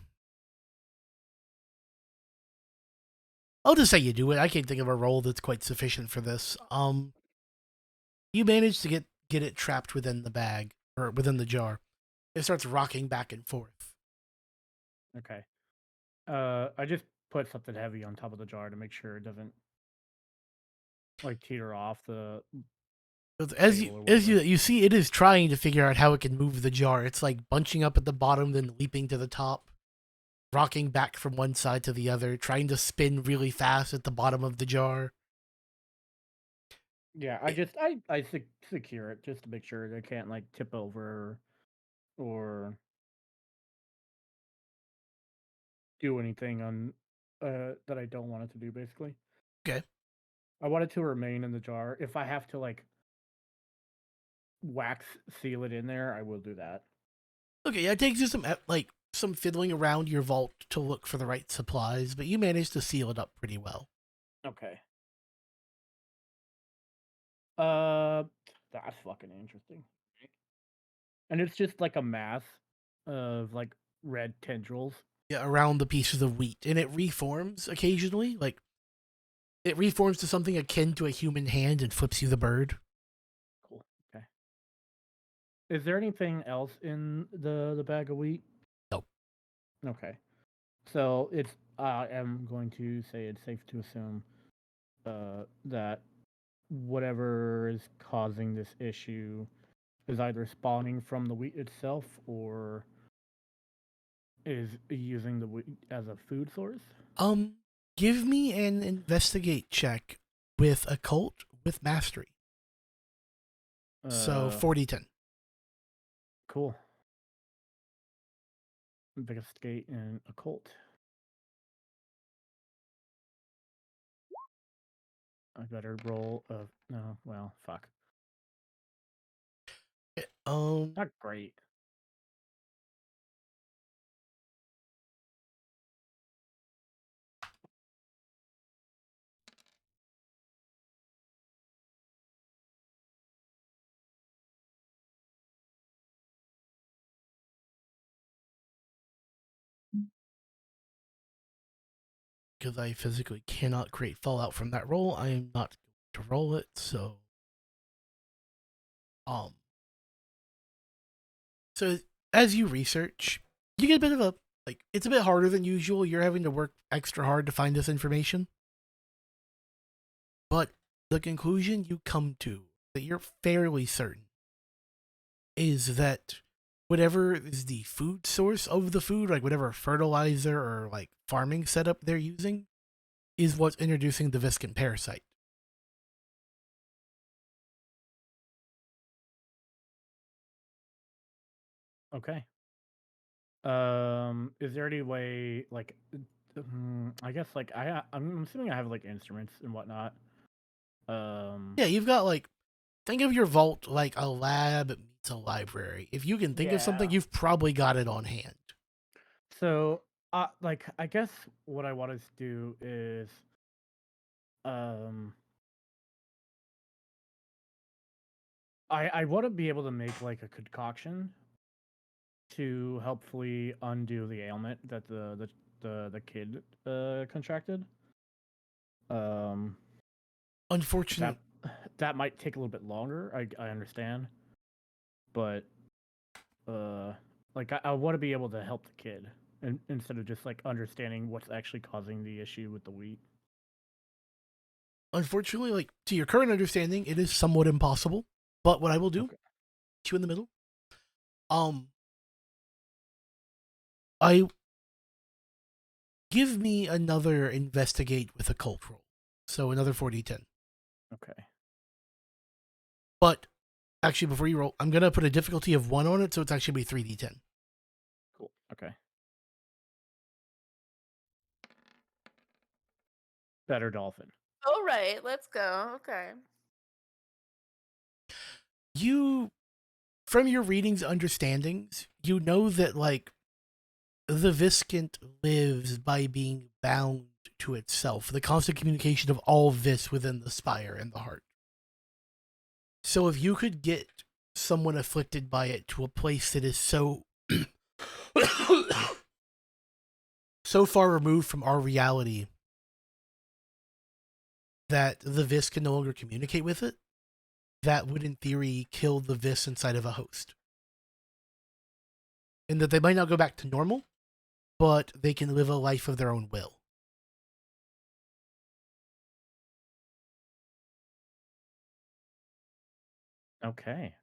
I'll just say you do it. I can't think of a roll that's quite sufficient for this. You manage to get it trapped within the bag or within the jar. It starts rocking back and forth. Okay. I just put something heavy on top of the jar to make sure it doesn't like teeter off the As table or you see, it is trying to figure out how it can move the jar. It's like bunching up at the bottom, then leaping to the top, rocking back from one side to the other, trying to spin really fast at the bottom of the jar. Yeah, I secure it just to make sure they can't like tip over or do anything on that I don't want it to do. Basically, Okay. I want it to remain in the jar. If I have to like wax seal it in there, I will do that. Okay, yeah, it takes you some fiddling around your vault to look for the right supplies, but you managed to seal it up pretty well. Okay. That's fucking interesting. And it's just like a mass of like red tendrils. Yeah, around the pieces of wheat, and it reforms occasionally. Like it reforms to something akin to a human hand and flips you the bird. Cool. Okay. Is there anything else in the bag of wheat? No. Okay. So it's I am going to say it's safe to assume that whatever is causing this issue is either spawning from the wheat itself or is using the wheat as a food source. Um, give me an investigate check with occult with mastery. So 40-10. Cool. Investigate and occult. I better roll a no. Well, fuck. Not great. Because I physically cannot create fallout from that roll, I am not going to roll it. So, um, so as you research, you get a bit of a like. It's a bit harder than usual. You're having to work extra hard to find this information, but the conclusion you come to that you're fairly certain is that whatever is the food source of the food, like whatever fertilizer or like farming setup they're using, is what's introducing the viscant parasite. Okay. Is there any way, like, I guess, like, I'm assuming I have like instruments and whatnot. Yeah, you've got like, think of your vault like a lab meets a library. If you can think of something, Yeah. you've probably got it on hand. So, like, I guess what I want to do is, um, I want to be able to make like a concoction to helpfully undo the ailment that the kid contracted. Um, that Unfortunately, that might take a little bit longer. I understand, but like I want to be able to help the kid instead of just like understanding what's actually causing the issue with the wheat. Unfortunately, like to your current understanding, it is somewhat impossible. But what I will do, Okay. you in the middle. I give me another investigate with a cult roll, so another 4d10. Okay. But actually, before you roll, I'm gonna put a difficulty of 1 on it, so it's actually gonna be 3d10. Cool. Okay. Better dolphin. All right, let's go. Okay. You, from your readings, understandings, you know that like the Viscant lives by being bound to itself, the constant communication of all Vis within the Spire and the heart. So if you could get someone afflicted by it to a place that is so so far removed from our reality that the Vis can no longer communicate with it, that would in theory kill the Vis inside of a host. And that they might not go back to normal, but they can live a life of their own will. Okay.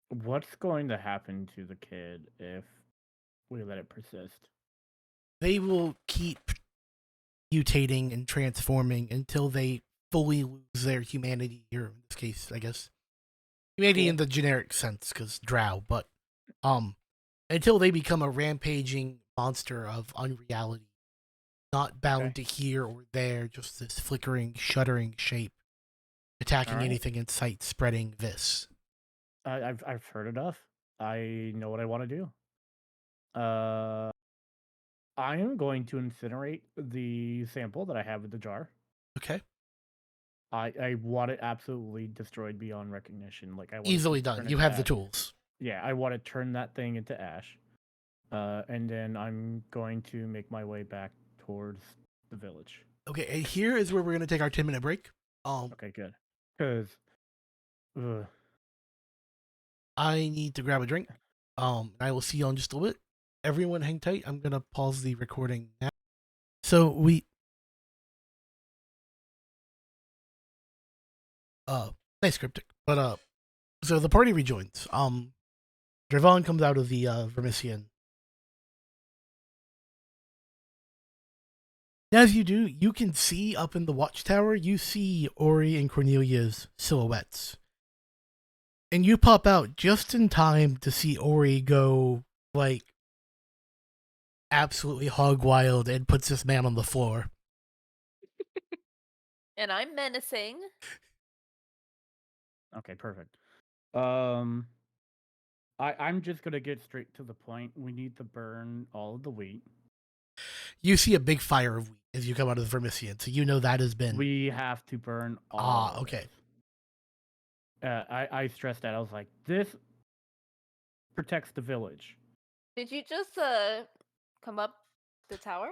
What's going to happen to the kid if we let it persist? They will keep mutating and transforming until they fully lose their humanity, or in this case, I guess, humanity Cool. in the generic sense, because drow, but until they become a rampaging monster of unreality, not bound to here or there, just this flickering, shuddering shape, attacking All right. anything in sight, spreading this. I've heard enough. I know what I want to do. I am going to incinerate the sample that I have in the jar. Okay, I want it absolutely destroyed beyond recognition. Like I want easily to done. turn You it have to the ash. tools. Yeah, I want to turn that thing into ash. And then I'm going to make my way back towards the village. Okay, and here is where we're gonna take our 10-minute break. Okay, good. Because I need to grab a drink. I will see you in just a little bit. Everyone hang tight. I'm gonna pause the recording now. So nice cryptic. But so the party rejoins. Dravon comes out of the Vermisian. As you do, you can see up in the watchtower, you see Ori and Cornelia's silhouettes. And you pop out just in time to see Ori go, like, absolutely hog wild and puts this man on the floor. And I'm menacing. okay, perfect. I'm just gonna get straight to the point. We need to burn all of the wheat. You see a big fire of wheat as you come out of the Vermisian, so you know that has been. We have to burn all of Okay. it. I stressed that. I was like, this protects the village. Did you just come up the tower?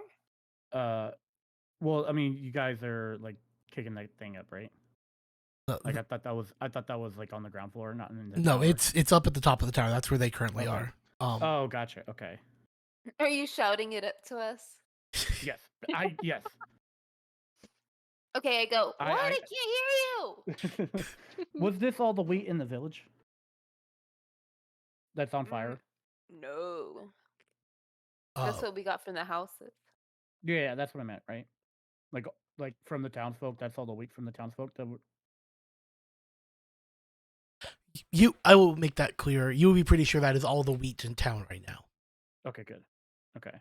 Well, I mean, you guys are like kicking that thing up, right? Like I thought that was like on the ground floor, not in the No, tower. it's up at the top of the tower. That's where they currently Okay. are. Oh, gotcha. Okay. Are you shouting it up to us? Yes. Yes. Okay, I go, what? I can't hear you! Was this all the wheat in the village? That's on fire? No. That's what we got from the houses. Yeah, that's what I meant, right? Like from the townsfolk, that's all the wheat from the townsfolk that I will make that clear. You will be pretty sure that is all the wheat in town right now. Okay, good. Okay.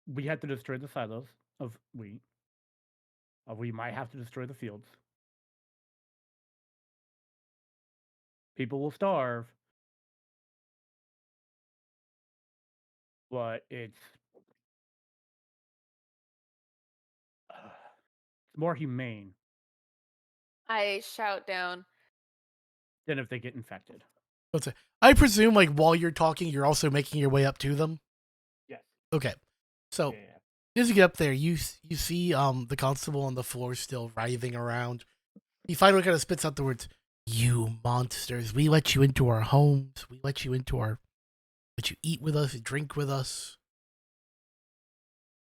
We had to destroy the silos of wheat. We might have to destroy the fields. People will starve. But it's more humane I shout down, than if they get infected. I presume, like, while you're talking, you're also making your way up to them? Yes. Okay. So, Yeah. as you get up there, you see the constable on the floor still writhing around. He finally kind of spits out the words, "You monsters, we let you into our homes. We let you eat with us, drink with us.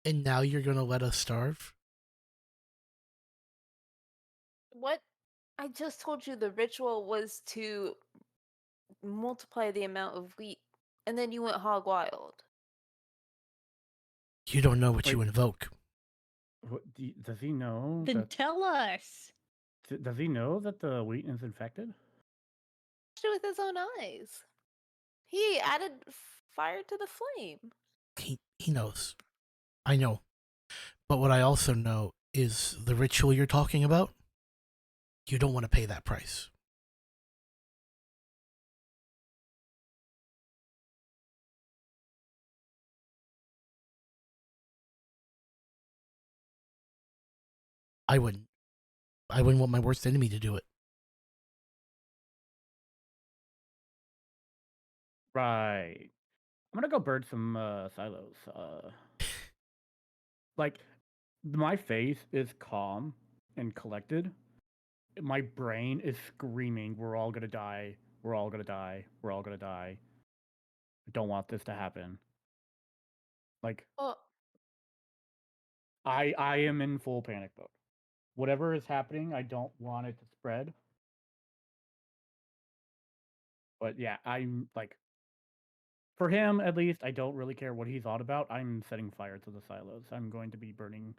And now you're gonna let us starve? What? I just told you the ritual was to multiply the amount of wheat, and then you went hog wild. You don't know what Wait. you invoke. Does he know Then that? tell us. Does he know that the wheat is infected? With his own eyes. He added fire to the flame. He knows. I know. But what I also know is the ritual you're talking about, you don't want to pay that price. I wouldn't. I wouldn't want my worst enemy to do it. Right. I'm gonna go bird some silos. Like, my face is calm and collected. My brain is screaming, "We're all gonna die. We're all gonna die. We're all gonna die. I don't want this to happen." Like, Well, I am in full panic mode. Whatever is happening, I don't want it to spread. But yeah, I'm like, for him at least, I don't really care what he thought about. I'm setting fire to the silos. I'm going to be burning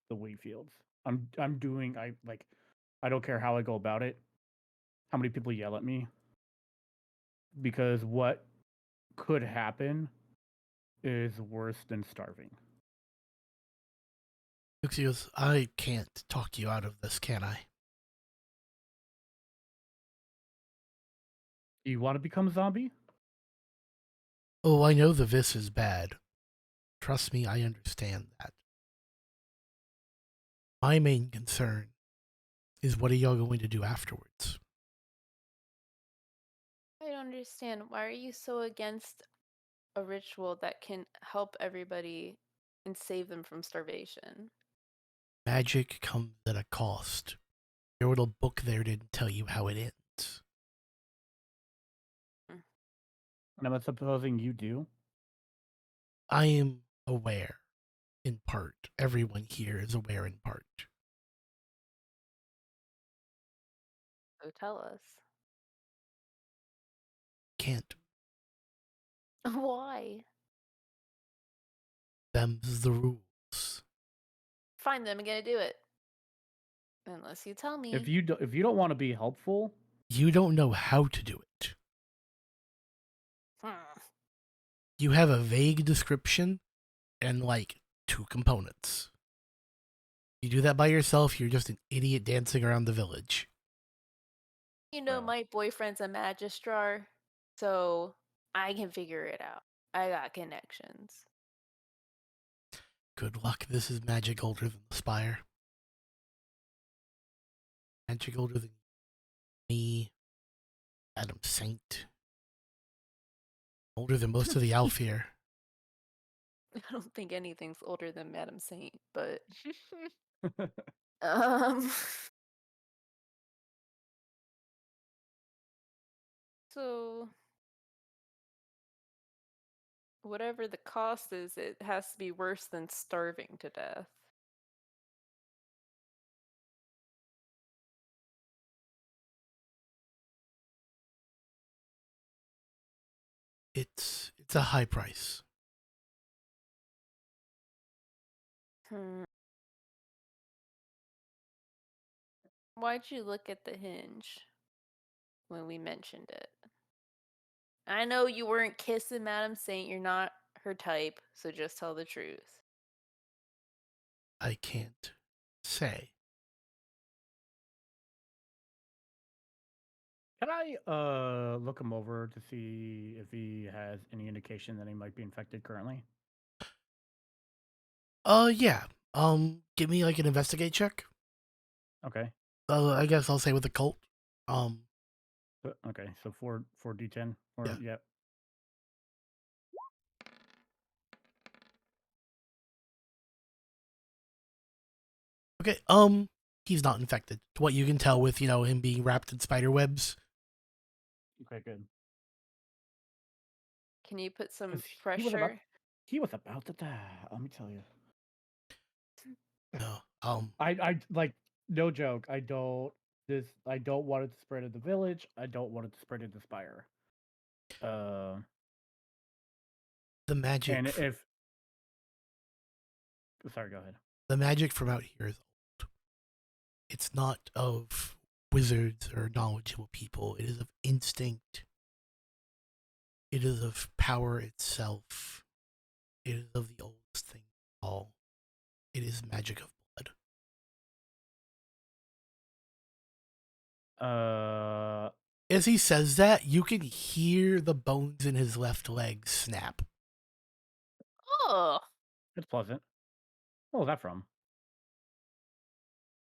the wheat fields. I'm doing I don't care how I go about it, how many people yell at me, because what could happen is worse than starving. Lucius, I can't talk you out of this, can I? Do you want to become a zombie? Oh, I know the vis is bad. Trust me, I understand that. My main concern is what are y'all going to do afterwards? I don't understand. Why are you so against a ritual that can help everybody and save them from starvation? Magic comes at a cost. Your little book there didn't tell you how it ends. And I'm supposing you do. I am aware, in part. Everyone here is aware in part. So tell us. Can't. Why? Them's the rules. Fine, then I'm gonna do it. Unless you tell me. If you don't want to be helpful, You don't know how to do it. Hmm. You have a vague description and like 2 components. You do that by yourself, you're just an idiot dancing around the village. You know, Well. my boyfriend's a magistrar, so I can figure it out. I got connections. Good luck, this is magic older than the Spire. Magic older than me, Adam Saint. Older than most of the aelfir. I don't think anything's older than Madam Saint, but um so whatever the cost is, it has to be worse than starving to death. It's a high price. Hmm. Why'd you look at the hinge when we mentioned it? I know you weren't kissing Madam Saint, you're not her type, so just tell the truth. I can't say. Can I look him over to see if he has any indication that he might be infected currently? Yeah. Give me like an investigate check. Okay. I guess I'll say with the cult. Okay, so 4d10 or Yeah. yeah. Okay, he's not infected. To what you can tell with, him being wrapped in spider webs. Okay, good. Can you put some 'Cause he was about pressure He was about to die. Let me tell you. No. I like no joke. I don't want it to spread in the village. I don't want it to spread in the Spire. The magic. And if sorry, go ahead. The magic from out here is old. It's not of wizards or knowledgeable people. It is of instinct. It is of power itself. It is of the oldest thing of all. It is magic of blood. As he says that, you can hear the bones in his left leg snap. Oh, It's pleasant. What was that from?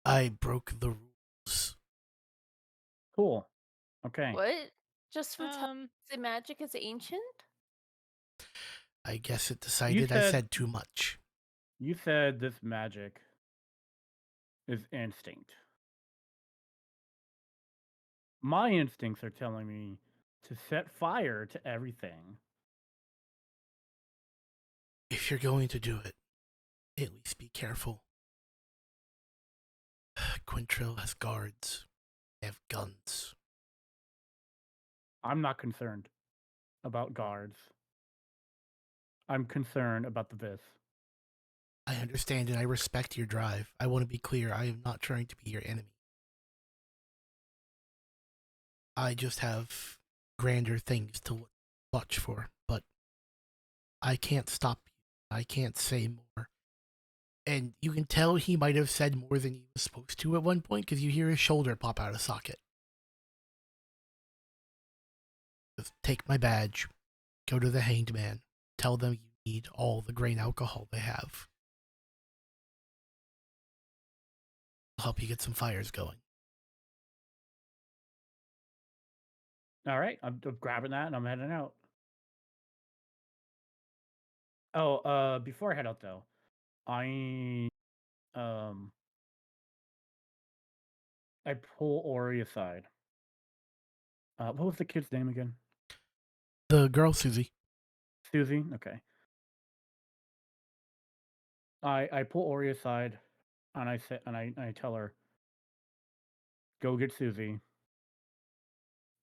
I broke the rules. Cool. Okay. what? Just from telling Um, the magic is ancient? I guess it decided I said too much. You said this magic is instinct. My instincts are telling me to set fire to everything. If you're going to do it, at least be careful. Quintrell has guards. They have guns. I'm not concerned about guards. I'm concerned about the Vis. I understand and I respect your drive. I want to be clear, I am not trying to be your enemy. I just have grander things to watch for, but I can't stop you. I can't say more. And you can tell he might have said more than he was supposed to at one point because you hear his shoulder pop out of socket. Just take my badge, go to the hanged man, tell them you need all the grain alcohol they have. I'll help you get some fires going. All right, I'm grabbing that and I'm heading out. Oh, before I head out though, I pull Ori aside. What was the kid's name again? The girl, Susie. Susie. Okay. I pull Ori aside, and I say, and I tell her, go get Susie,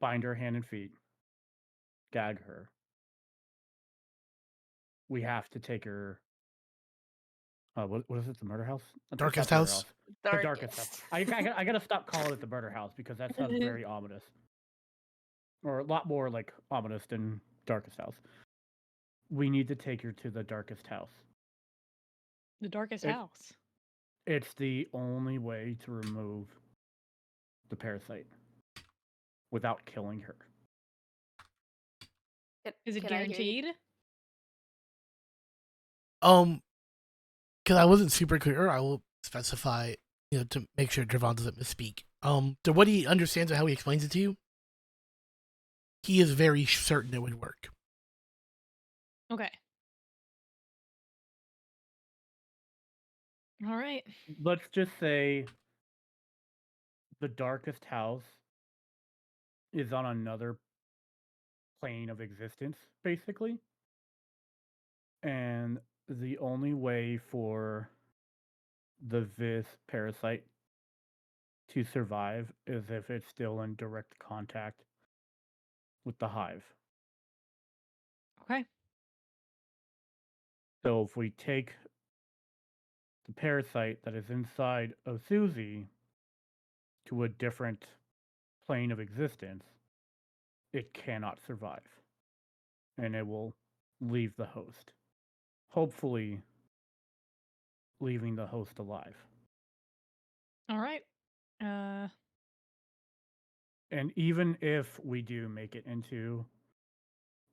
bind her hand and feet, gag her. We have to take her. What is it? The murder house? It's not Darkest the murder house? The darkest house. I gotta stop calling it the murder house because that sounds very ominous, or a lot more like ominous than darkest house. We need to take her to the darkest house. the darkest It- house. It's the only way to remove the parasite without killing her. Is it Can I hear you? guaranteed? Because I wasn't super clear, I will specify, to make sure Dravon doesn't misspeak. So what he understands and how he explains it to you, he is very certain it would work. Okay. All right. Let's just say the darkest house is on another plane of existence, basically. And the only way for the Vis parasite to survive is if it's still in direct contact with the hive. Okay. So if we take the parasite that is inside of Susie to a different plane of existence, it cannot survive. And it will leave the host. Hopefully, leaving the host alive. All right. And even if we do make it into,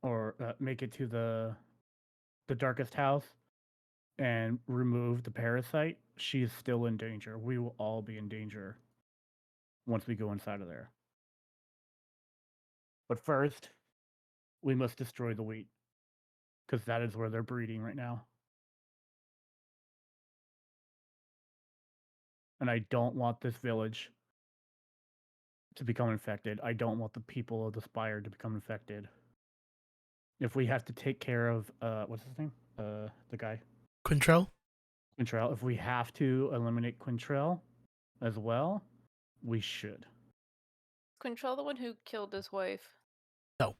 or make it to the darkest house and remove the parasite, she is still in danger. We will all be in danger once we go inside of there. But first, we must destroy the wheat, because that is where they're breeding right now. And I don't want this village to become infected. I don't want the people of the Spire to become infected. If we have to take care of, what's his name? the guy Quintrell? Quintrell. If we have to eliminate Quintrell as well, we should. Control the one who killed his wife. No.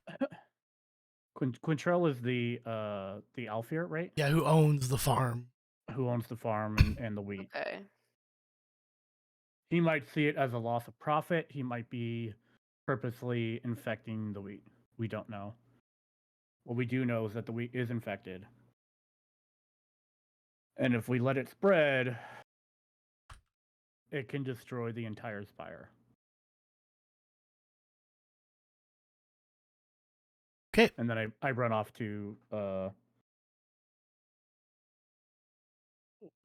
Quintrell is the aelfir, right? Yeah, who owns the farm? Who owns the farm and the wheat. Okay. He might see it as a loss of profit. He might be purposely infecting the wheat. We don't know. What we do know is that the wheat is infected. And if we let it spread, it can destroy the entire Spire. Okay. And then I run off to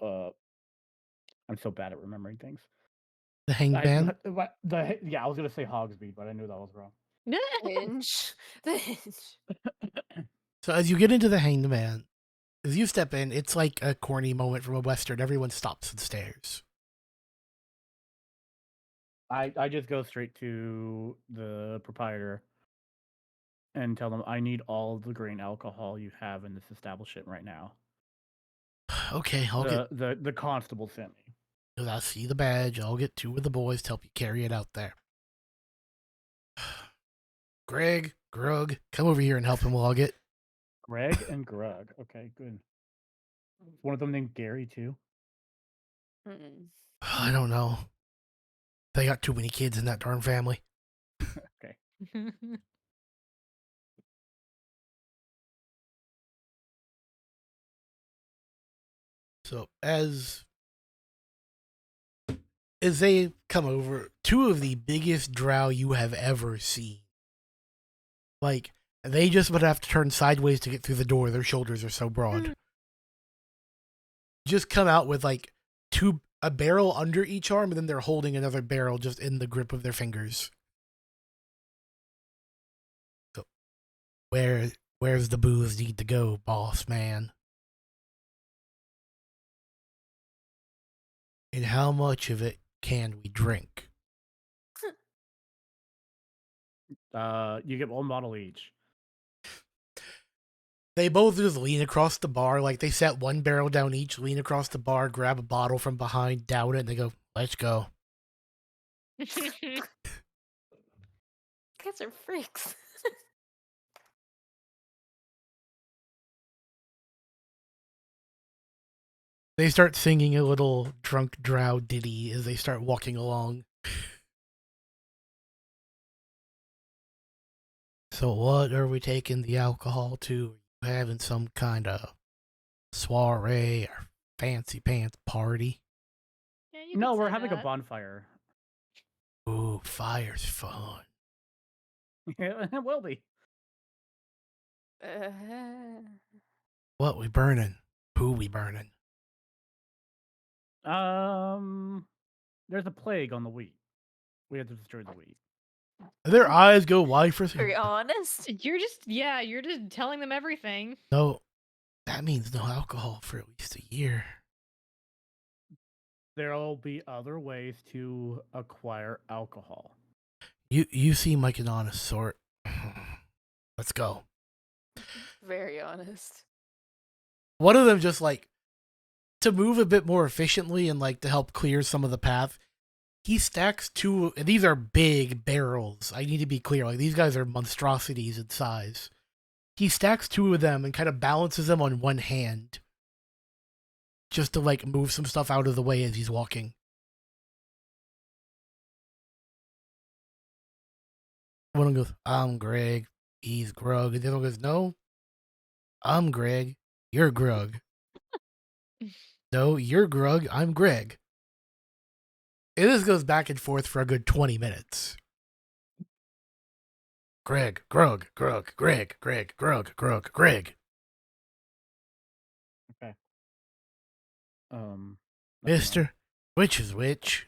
I'm so bad at remembering things. The hangman? Yeah, I was gonna say Hogsmeade, but I knew that was wrong. Hinge. The hinge. So as you get into the hangman, as you step in, it's like a corny moment from a Western. Everyone stops and stares. I just go straight to the proprietor and tell them I need all the grain alcohol you have in this establishment right now. Okay, I'll get. The constable sent me. I see the badge. I'll get 2 of the boys to help you carry it out there. Greg, Grug, come over here and help him log it. Greg and Grug. Okay, good. One of them named Gary too. Mm-mm. I don't know. They got too many kids in that darn family. Okay. So as they come over, 2 of the biggest drow you have ever seen. Like, they just would have to turn sideways to get through the door. Their shoulders are so broad. Just come out with like a barrel under each arm, and then they're holding another barrel just in the grip of their fingers. So, where's the booze need to go, boss man? And how much of it can we drink? You get 1 bottle each. They both just lean across the bar, like they set 1 barrel down each, lean across the bar, grab a bottle from behind, down it, and they go, let's go. Kids are freaks. They start singing a little drunk drow ditty as they start walking along. So what are we taking the alcohol to? Are you having some kind of soiree or fancy pants party? Yeah, you No, could we're say having a that. bonfire. Ooh, fire's fun. Yeah, it will be. What we burning? Who we burning? There's a plague on the wheat. We have to destroy the wheat. Their eyes go wide for Very honest. You're just telling them everything. No, that means no alcohol for at least a year. There'll be other ways to acquire alcohol. You seem like an honest sort. Let's go. Very honest. One of them just like to move a bit more efficiently and like to help clear some of the path. He stacks 2. These are big barrels. I need to be clear. Like these guys are monstrosities in size. He stacks 2 of them and kind of balances them on one hand, just to like move some stuff out of the way as he's walking. One of them goes, I'm Greg. He's Grug. And the other one goes, no, I'm Greg. You're Grug. No, you're Grug. I'm Greg. And this goes back and forth for a good 20 minutes. Greg, Grug, Grug, Greg, Greg, Grug, Grug, Greg. Okay. Mister, which is which?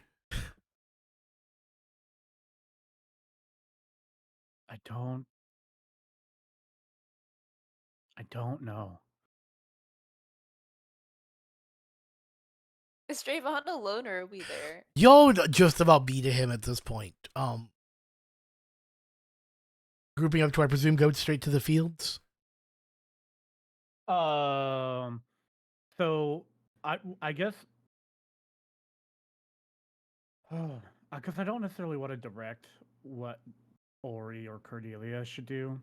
I don't know. Is Drayvon alone or are we there? Y'all would just about be to him at this point. Grouping up to, I presume, go straight to the fields? So I guess because I don't necessarily want to direct what Ori or Cordelia should do,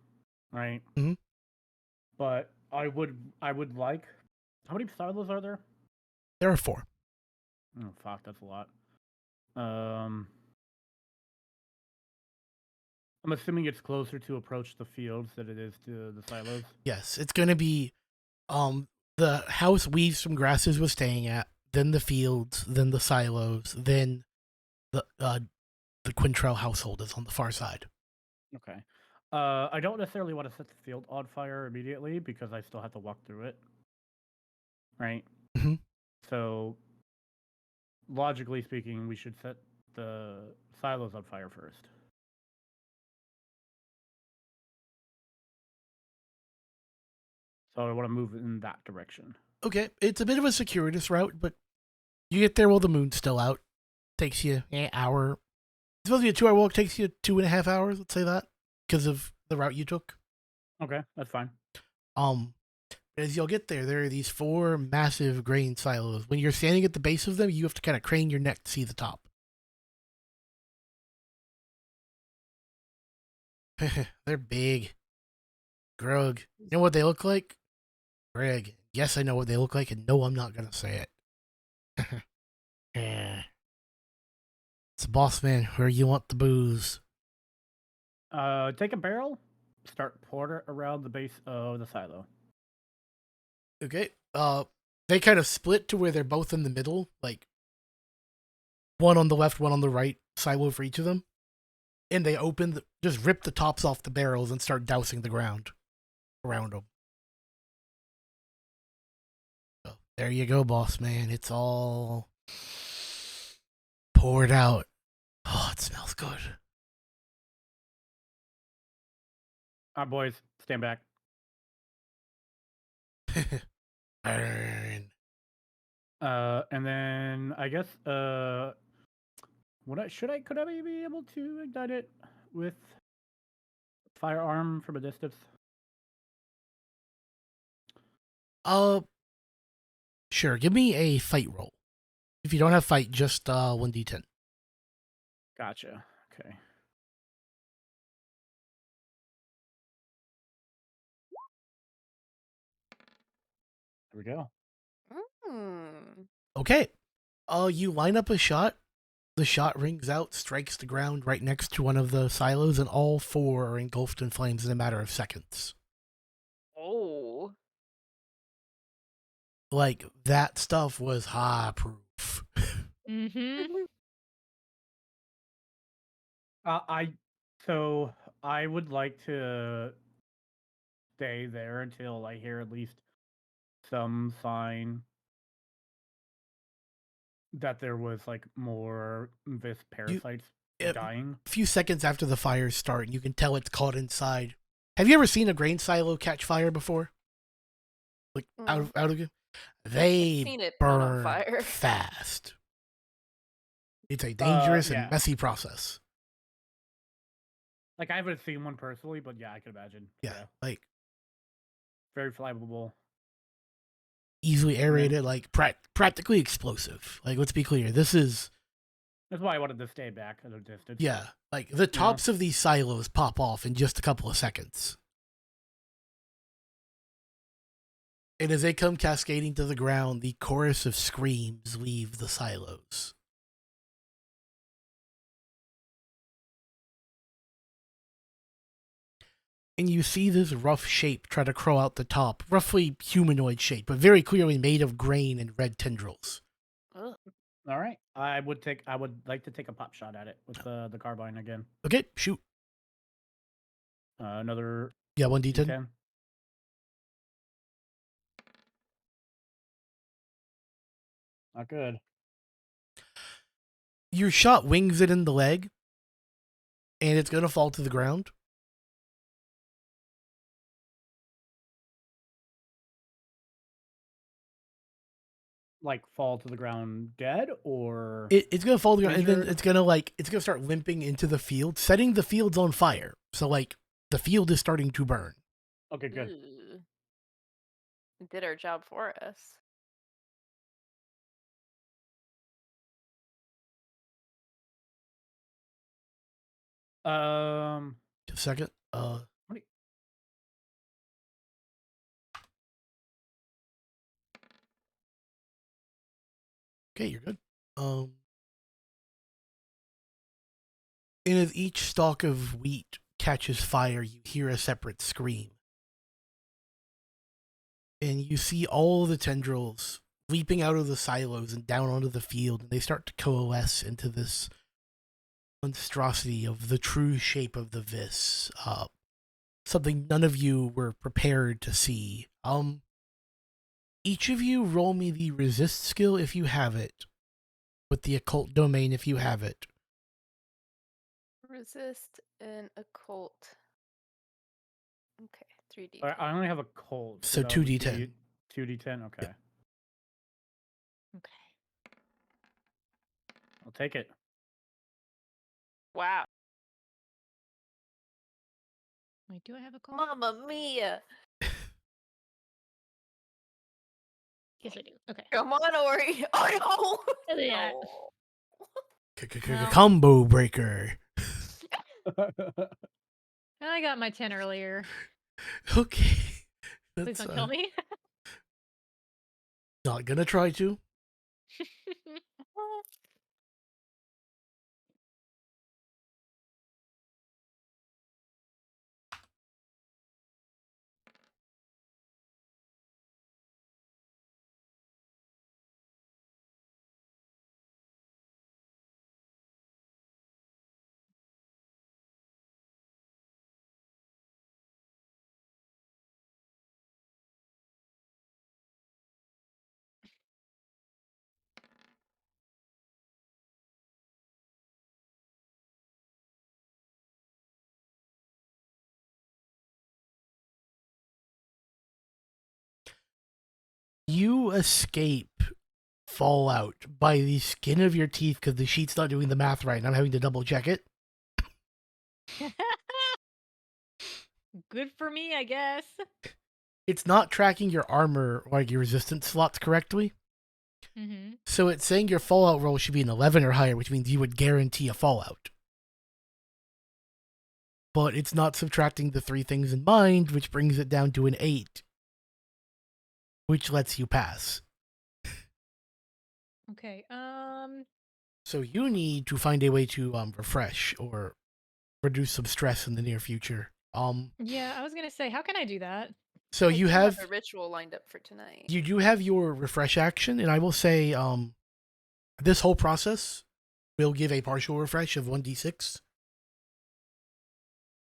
right? Mhm. But I would like. How many silos are there? There are 4. Oh fuck, that's a lot. I'm assuming it's closer to approach the fields than it is to the silos. Yes, it's going to be the house Weaves from Grasses was staying at, then the fields, then the silos, then the Quintrell household is on the far side. Okay. I don't necessarily want to set the field on fire immediately because I still have to walk through it. Right? Mhm. So, logically speaking, we should set the silos on fire first. So I want to move in that direction. Okay, it's a bit of a circuitous route, but you get there while the moon's still out. Takes you an hour. It's supposed to be a 2-hour walk. Takes you 2.5 hours. Let's say that because of the route you took. Okay, that's fine. As you'll get there, there are these 4 massive grain silos. When you're standing at the base of them, you have to kind of crane your neck to see the top. They're big. Grug. You know what they look like? Greg. Yes, I know what they look like, and no, I'm not gonna say it. Yeah. It's boss man, where you want the booze. Take a barrel, start pouring it around the base of the silo. Okay. They kind of split to where they're both in the middle, like one on the left, one on the right, silo for each of them. And they just rip the tops off the barrels and start dousing the ground around them. So there you go, boss man. It's all poured out. Oh, it smells good. Boys, stand back. Burn. And then I guess could I be able to ignite it with firearm from a distance? Sure. Give me a fight roll. If you don't have fight, just 1d10. Gotcha. Okay. There we go. Mm. Okay. You line up a shot. The shot rings out, strikes the ground right next to one of the silos, and all 4 are engulfed in flames in a matter of seconds. Oh. Like, that stuff was high proof. Mm-hmm. So I would like to stay there until I hear at least some sign that there was like more this parasites dying. A few seconds after the fires start, you can tell it's caught inside. Have you ever seen a grain silo catch fire before? Like out of they seen it burn on burn fire. fast. It's a dangerous Yeah. and messy process. Like I haven't seen one personally, but yeah, I can imagine. Yeah, like very flammable, easily aerated, like practically explosive. Like let's be clear, this is. That's why I wanted to stay back at a distance. Yeah, like the tops of these silos pop off in just a couple of seconds. And as they come cascading to the ground, the chorus of screams leave the silos. And you see this rough shape try to crawl out the top, roughly humanoid shape, but very clearly made of grain and red tendrils. Ugh. All right, I would like to take a pop shot at it with the carbine again. Okay, shoot. Another 1d10. D10. Not good. Your shot wings it in the leg, and it's going to fall to the ground. Like fall to the ground dead, or it's going to fall to the ground, and then it's going to start limping into the field, setting the fields on fire. So, like, the field is starting to burn. Okay, good. did our job for us. Just a second. what do you- Okay, you're good. And as each stalk of wheat catches fire, you hear a separate scream. And you see all the tendrils leaping out of the silos and down onto the field, and they start to coalesce into this monstrosity of the true shape of the Vis. Something none of you were prepared to see. Each of you roll me the resist skill if you have it, with the occult domain if you have it. Resist and occult. Okay, 3D. I only have a cold. So that would be 2d10. 2d10. Okay. Okay. I'll take it. Wow. Wait, do I have a call? Mamma mia. Yes, I do. Okay. Come on, Ori. Oh no. Yeah. No. Combo breaker. I got my 10 earlier. Okay. Please don't kill me. Not gonna try to. You escape fallout by the skin of your teeth because the sheet's not doing the math right, and I'm having to double check it. Good for me, I guess. It's not tracking your armor, like your resistance slots correctly. Mm-hmm. So it's saying your fallout roll should be an 11 or higher, which means you would guarantee a fallout. But it's not subtracting the 3 things in mind, which brings it down to an 8, which lets you pass. Okay. So you need to find a way to refresh or reduce some stress in the near future. Yeah, I was gonna say, how can I do that? So I you do have a ritual lined up for tonight. you do have your refresh action, and I will say this whole process will give a partial refresh of 1d6.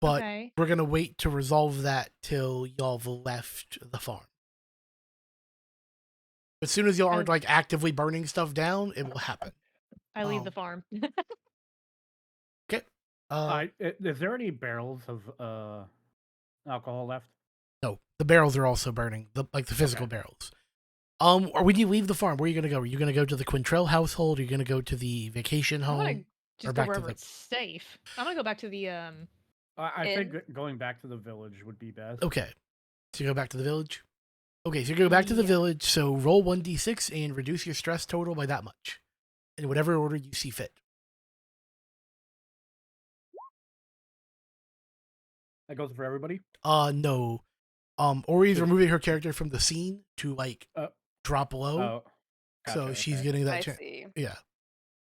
But Okay. we're gonna wait to resolve that till y'all have left the farm. As soon as y'all aren't like actively burning stuff down, it will happen. I leave the farm. Okay. Is there any barrels of alcohol left? No, the barrels are also burning. The physical Okay. barrels. Or when you leave the farm, where are you gonna go? Are you gonna go to the Quintrell household? Are you gonna go to the vacation I'm gonna home? just or go back to wherever the- it's safe. I'm gonna go back to the I In? think going back to the village would be best. Okay. So you go back to the village? Okay, so you go back to the Yeah. village, so roll 1d6 and reduce your stress total by that much. In whatever order you see fit. That goes for everybody? No. Ori's Is- removing her character from the scene to drop low. Oh. So Gotcha, she's okay. getting that I chance. see. Yeah.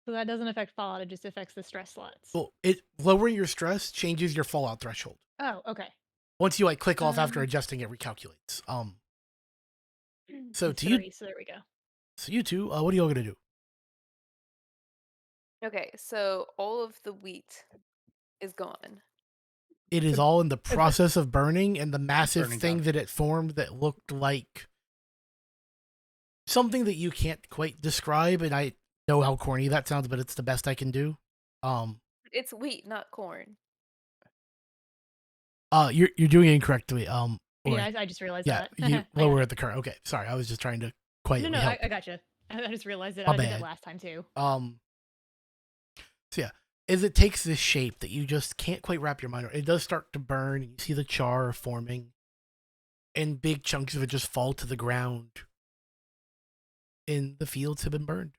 so that doesn't affect fallout, it just affects the stress slots. Well, it lowering your stress changes your fallout threshold. Oh, okay. Once you click off after Um, adjusting, it recalculates. So It's to you, 3, so there we go. so you two, what are y'all gonna do? Okay, so all of the wheat is gone. It is all in the process of burning, and the massive Burning thing down. that it formed that looked like something that you can't quite describe, and I know how corny that sounds, but it's the best I can do. It's wheat, not corn. You're doing it incorrectly. Yeah, I just realized yeah, that. you I got lower it. at the current. Okay, sorry, I was just trying to quietly No, help. I gotcha. I just realized it. My I did bad. that last time too. So yeah, as it takes this shape that you just can't quite wrap your mind around, it does start to burn, and you see the char forming. and big chunks of it just fall to the ground. And the fields have been burned.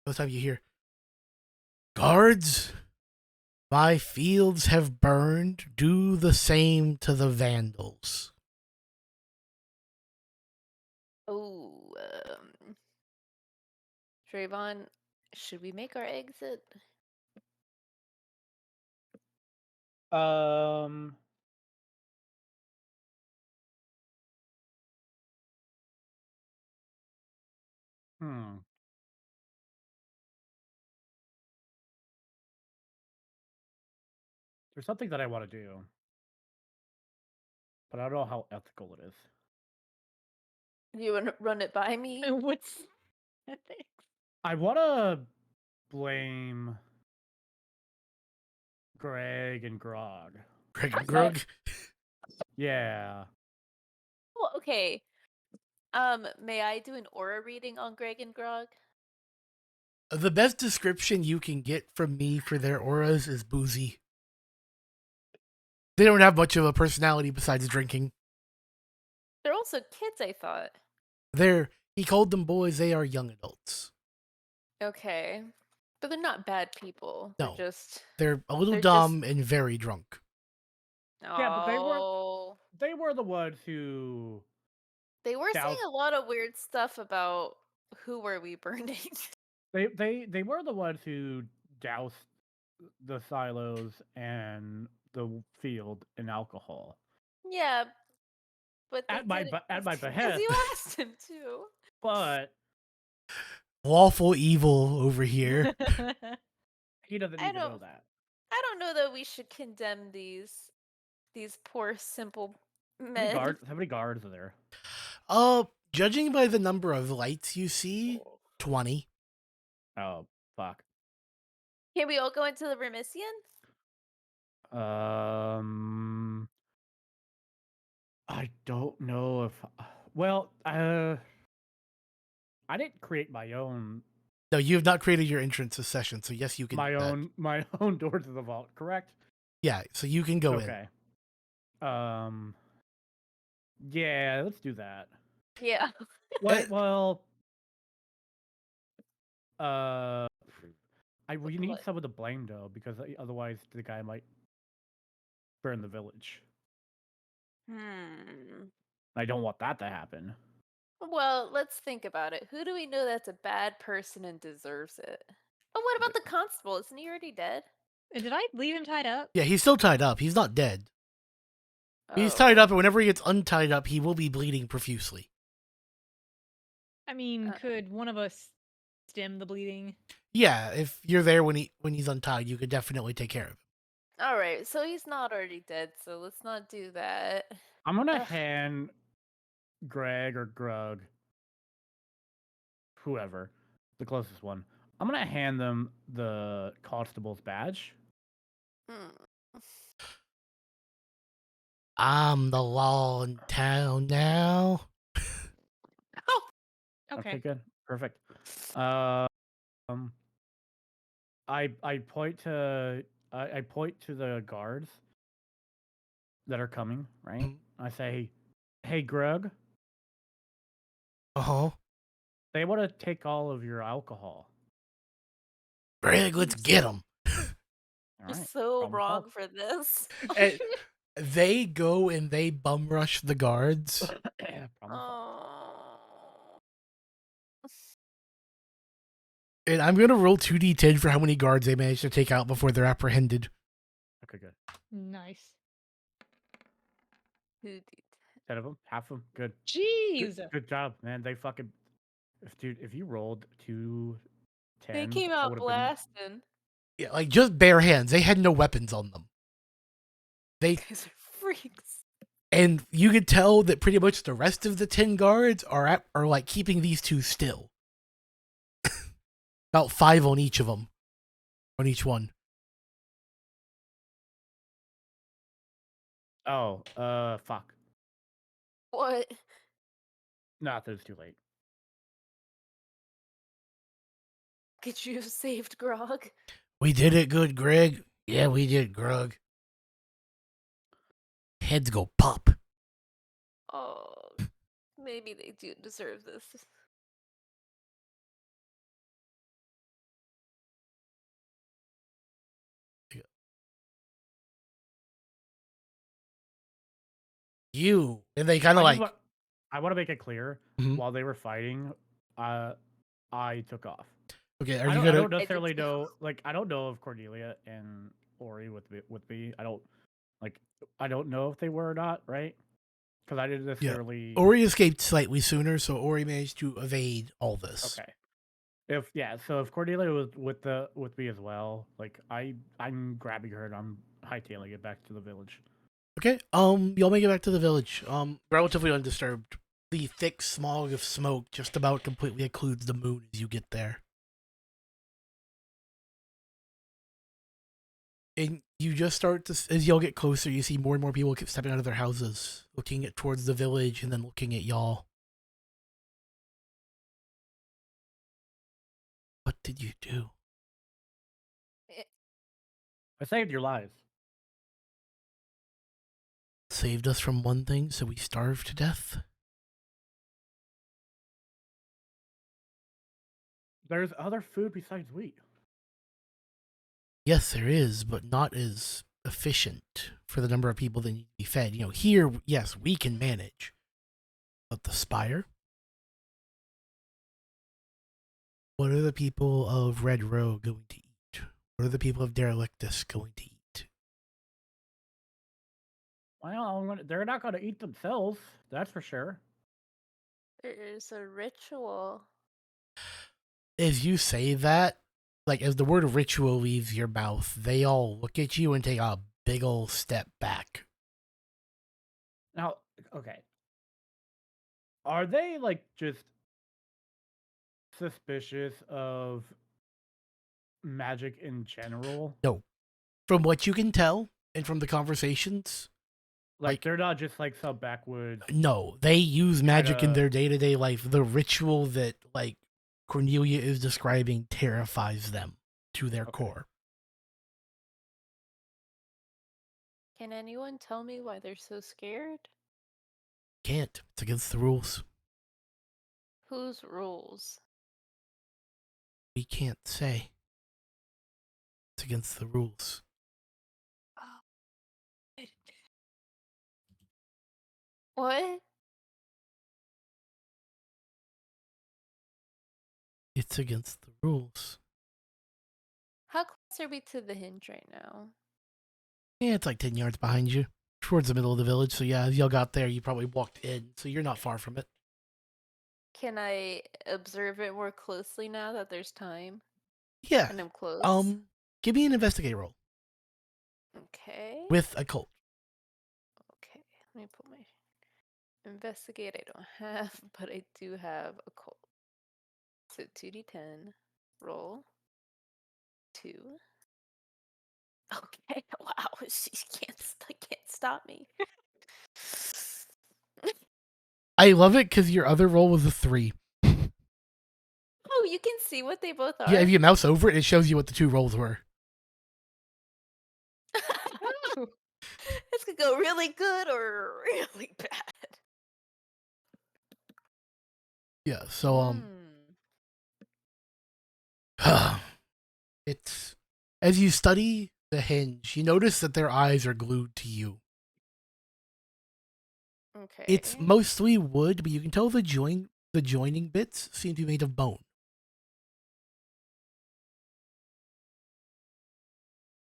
This time you hear, "Guards, my fields have burned. Do the same to the vandals." Oh, Trayvon, should we make our exit? Um. Hmm. There's something that I want to do, but I don't know how ethical it is. Do you want to run it by me? What's ethics? I want to blame Greg and Grog. Greg and What's Grug. that? Yeah. Well, okay. May I do an aura reading on Greg and Grog? The best description you can get from me for their auras is boozy. They don't have much of a personality besides drinking. They're also kids, I thought. He called them boys, they are young adults. Okay. But they're not bad people. No. They're They're a little they're dumb and very drunk. Yeah, but Oh. they were the ones who They were saying doused. a lot of weird stuff about who were we burning. They were the ones who doused the silos and the field in alcohol. Yeah, but they At my did it at my because behest. you asked him to. But Lawful evil over here. he doesn't I need to know don't that. I don't know that we should condemn these poor simple How men. many guards are there? Judging by the number of lights you see, 20. Oh, fuck. Can we all go into the Remisian? I don't know if. Well, I didn't create my own No, you have not created your entrance this session, so yes, you can do that. my own door to the vault. Correct? Yeah, so you can go in. Okay. Yeah, let's do that. Yeah. Well, we need What? someone to blame though, because otherwise the guy might burn the village. I don't want that to happen. Well, let's think about it. Who do we know that's a bad person and deserves it? Oh, what about the constable? Isn't he already dead? Did I leave him tied up? Yeah, he's still tied up. He's not dead. He's tied Oh. up, and whenever he gets untied up, he will be bleeding profusely. I mean, could one of us stem the bleeding? Yeah, if you're there when he's untied, you could definitely take care of him. All right, so he's not already dead, so let's not do that. I'm gonna Ugh. hand Greg or Grug, whoever, the closest one. I'm gonna hand them the constable's badge. I'm the law in town now. Okay. Good, perfect. I point to the guards that are coming. Right. Mhm. I say, "Hey, Grug, Uh-huh. they want to take all of your alcohol." Greg, let's get him. You're All right. so problem wrong solved. for this. And they go and they bum rush the guards. Problem solved. Oh. And I'm gonna roll 2d10 for how many guards they manage to take out before they're apprehended. Okay, good. Nice. 2d10. 10 of them, half of them, good. Jeez. Good job, man. They fucking, if you rolled 2 10s, They came I out would've blasting. Yeah, like just bare hands. They had no weapons on them. These are freaks. And you could tell that pretty much the rest of the 10 guards are like keeping these two still. About 5 on each of them. On each one. Oh, fuck. What? Nah, it's too late. Could you have saved Grog? We did it good, Greg. Yeah, we did, Grug. heads go pop. Oh, maybe they do deserve this. And they kind of like. I want to make it clear. Mhm. While they were fighting, I took off. Okay, are I you don't, gonna? I don't necessarily know. Like, I don't know if Cordelia and Ori with me. I don't know if they were or not. Right? Because I didn't necessarily. Ori escaped slightly sooner, so Ori managed to evade all this. Okay. So if Cordelia was with me as well, like I'm grabbing her and I'm hightailing it back to the village. Okay, y'all make it back to the village. Relatively undisturbed. The thick smog of smoke just about completely occludes the moon as you get there. And you just start to, as y'all get closer, you see more and more people keep stepping out of their houses, looking towards the village and then looking at y'all. What did you do? I saved your lives. Saved us from one thing, so we starved to death? There's other food besides wheat. Yes, there is, but not as efficient for the number of people that need to be fed. You know, here, yes, we can manage. But the Spire? What are the people of Red Row going to eat? What are the people of Derelictus going to eat? Well, they're not going to eat themselves. That's for sure. There's a ritual. As you say that, like as the word ritual leaves your mouth, they all look at you and take a big ol' step back. Now, okay. Are they like just suspicious of magic in general? No. From what you can tell, and from the conversations, Like they're not just like some backwoods. no, they use magic in Kinda- their day-to-day life. The ritual that, like, Cornelia is describing terrifies them to their core. Can anyone tell me why they're so scared? Can't. It's against the rules. Whose rules? We can't say. It's against the rules. What? It's against the rules. How close are we to the hinge right now? Yeah, it's like 10 yards behind you, towards the middle of the village. So yeah, as y'all got there, you probably walked in, so you're not far from it. Can I observe it more closely now that there's time Yeah. and I'm close? Give me an investigate roll Okay. with a cult. Okay. Let me put my investigate. I don't have, but I do have a cult. So 2d10, roll 2. Okay. Wow. She can't stop me. I love it because your other roll was a 3. Oh, you can see what they both are. Yeah, if you mouse over it, it shows you what the 2 rolls were. This could go really good or really bad. Yeah, so it's as you study the hinge, you notice that their eyes are glued to you. Okay. It's mostly wood, but you can tell the joining bits seem to be made of bone.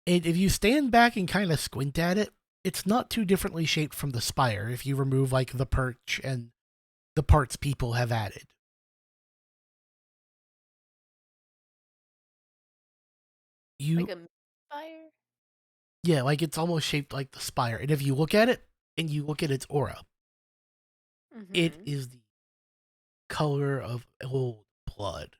And if you stand back and kind of squint at it, it's not too differently shaped from the spire if you remove like the perch and the parts people have added. Like a fire? Yeah, like it's almost shaped like the spire. And if you look at it and you look at its aura, it is the color of old blood.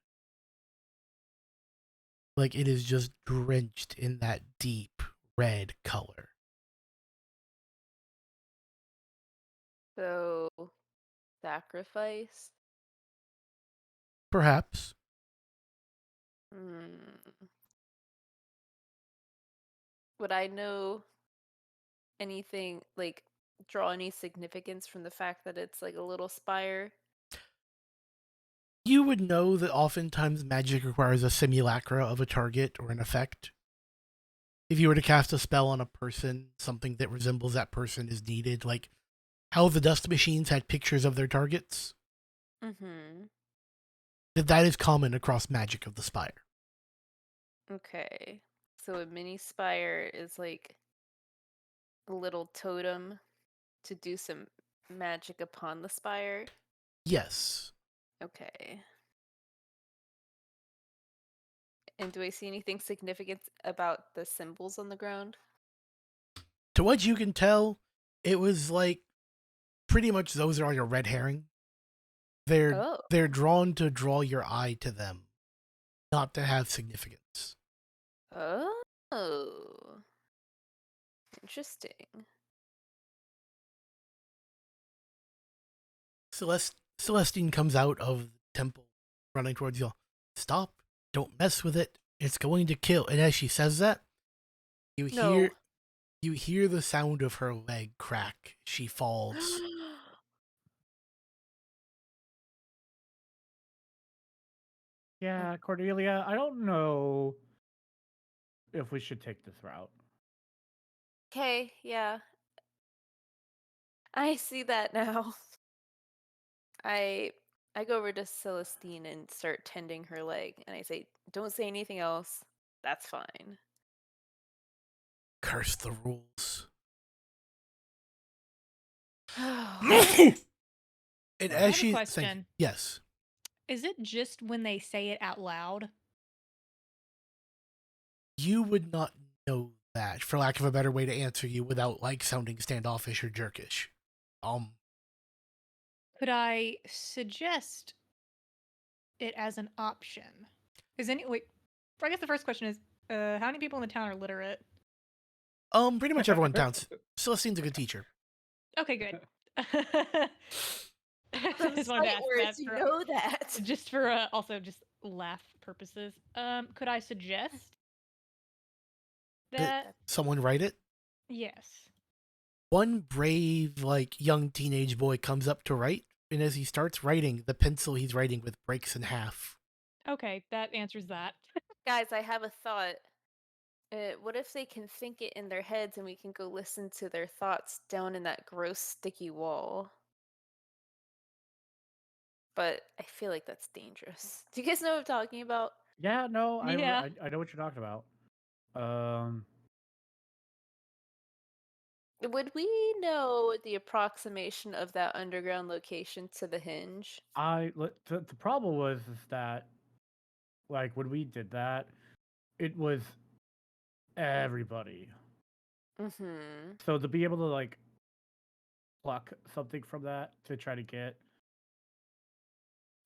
Like it is just drenched in that deep red color. So, sacrifice? Perhaps. Would I know anything, like, draw any significance from the fact that it's like a little spire? You would know that oftentimes magic requires a simulacra of a target or an effect. If you were to cast a spell on a person, something that resembles that person is needed, like how the dust machines had pictures of their targets. Mm-hmm. That is common across magic of the Spire. Okay. So a mini spire is like a little totem to do some magic upon the spire. Yes. Okay. And do I see anything significant about the symbols on the ground? To what you can tell, it was like pretty much those are your red herring. They're Oh. they're drawn to draw your eye to them, not to have significance. Oh. Interesting. Celestine comes out of the temple, running towards you. Stop! Don't mess with it. It's going to kill. And as she says that, you No. hear the sound of her leg crack. She falls. Yeah, Cordelia, I don't know if we should take this route. Okay, yeah. I see that now. I I go over to Celestine and start tending her leg, and I say, "Don't say anything else. That's fine." Curse the rules. Oh. And I as have a she question. yes, Is it just when they say it out loud? you would not know that, for lack of a better way to answer you without like sounding standoffish or jerkish. Could I suggest it as an option? Wait, I guess the first question is, how many people in the town are literate? Pretty much everyone counts. Celestine's a good teacher. Okay, good. From Just wanted to sight ask words, that you for, know that. just for also just laugh purposes. Could I suggest That that? someone write it. Yes. One brave, like young teenage boy comes up to write, and as he starts writing, the pencil he's writing with breaks in half. Okay, that answers that. Guys, I have a thought. What if they can think it in their heads and we can go listen to their thoughts down in that gross sticky wall? But I feel like that's dangerous. Do you guys know what I'm talking about? Yeah, no, Yeah. I know what you're talking about. Um, Would we know the approximation of that underground location to the hinge? the problem was is that like when we did that, it was everybody. Mm-hmm. So to be able to like pluck something from that to try to get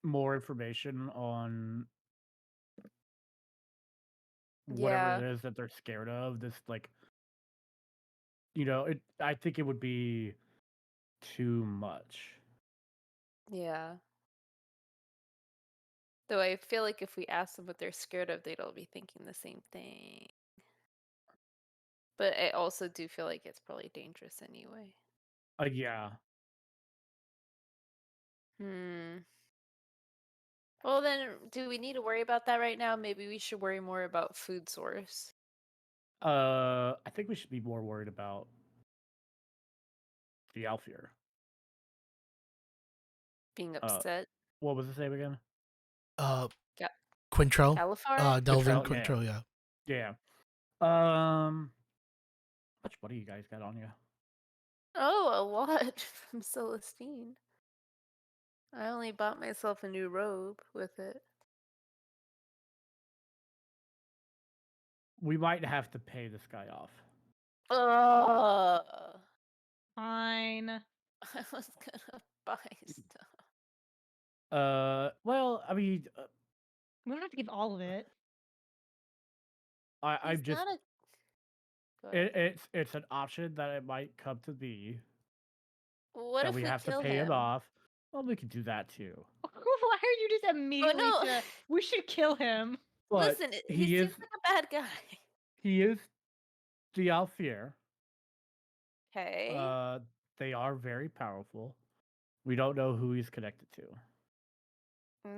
more information on whatever Yeah, it is that they're scared of, this like I think it would be too much. yeah. Though I feel like if we ask them what they're scared of, they'd all be thinking the same thing. But I also do feel like it's probably dangerous anyway. Yeah. Hmm. Well, then, do we need to worry about that right now? Maybe we should worry more about food source I think we should be more worried about the aelfir. being Uh, upset. what was his name again? Uh, Ga- Quintrell, Alifar? Delvin Quintrell, yeah. Quintrell, yeah. Yeah. How much money you guys got on you? Oh, a lot from Celestine. I only bought myself a new robe with it. We might have to pay this guy off. Ugh. Fine. I was gonna buy stuff. Well, I mean, We don't have to give all of it. I'm He's just not a. Go ahead. it's an option that it might come to be What that if we we have to kill pay him him? off. Well, we could do that too. Why are you just Oh immediately no! to? We should kill him. But Listen, he he is seems like a bad guy. he is the aelfir. Okay. Uh, they are very powerful. We don't know who he's connected to.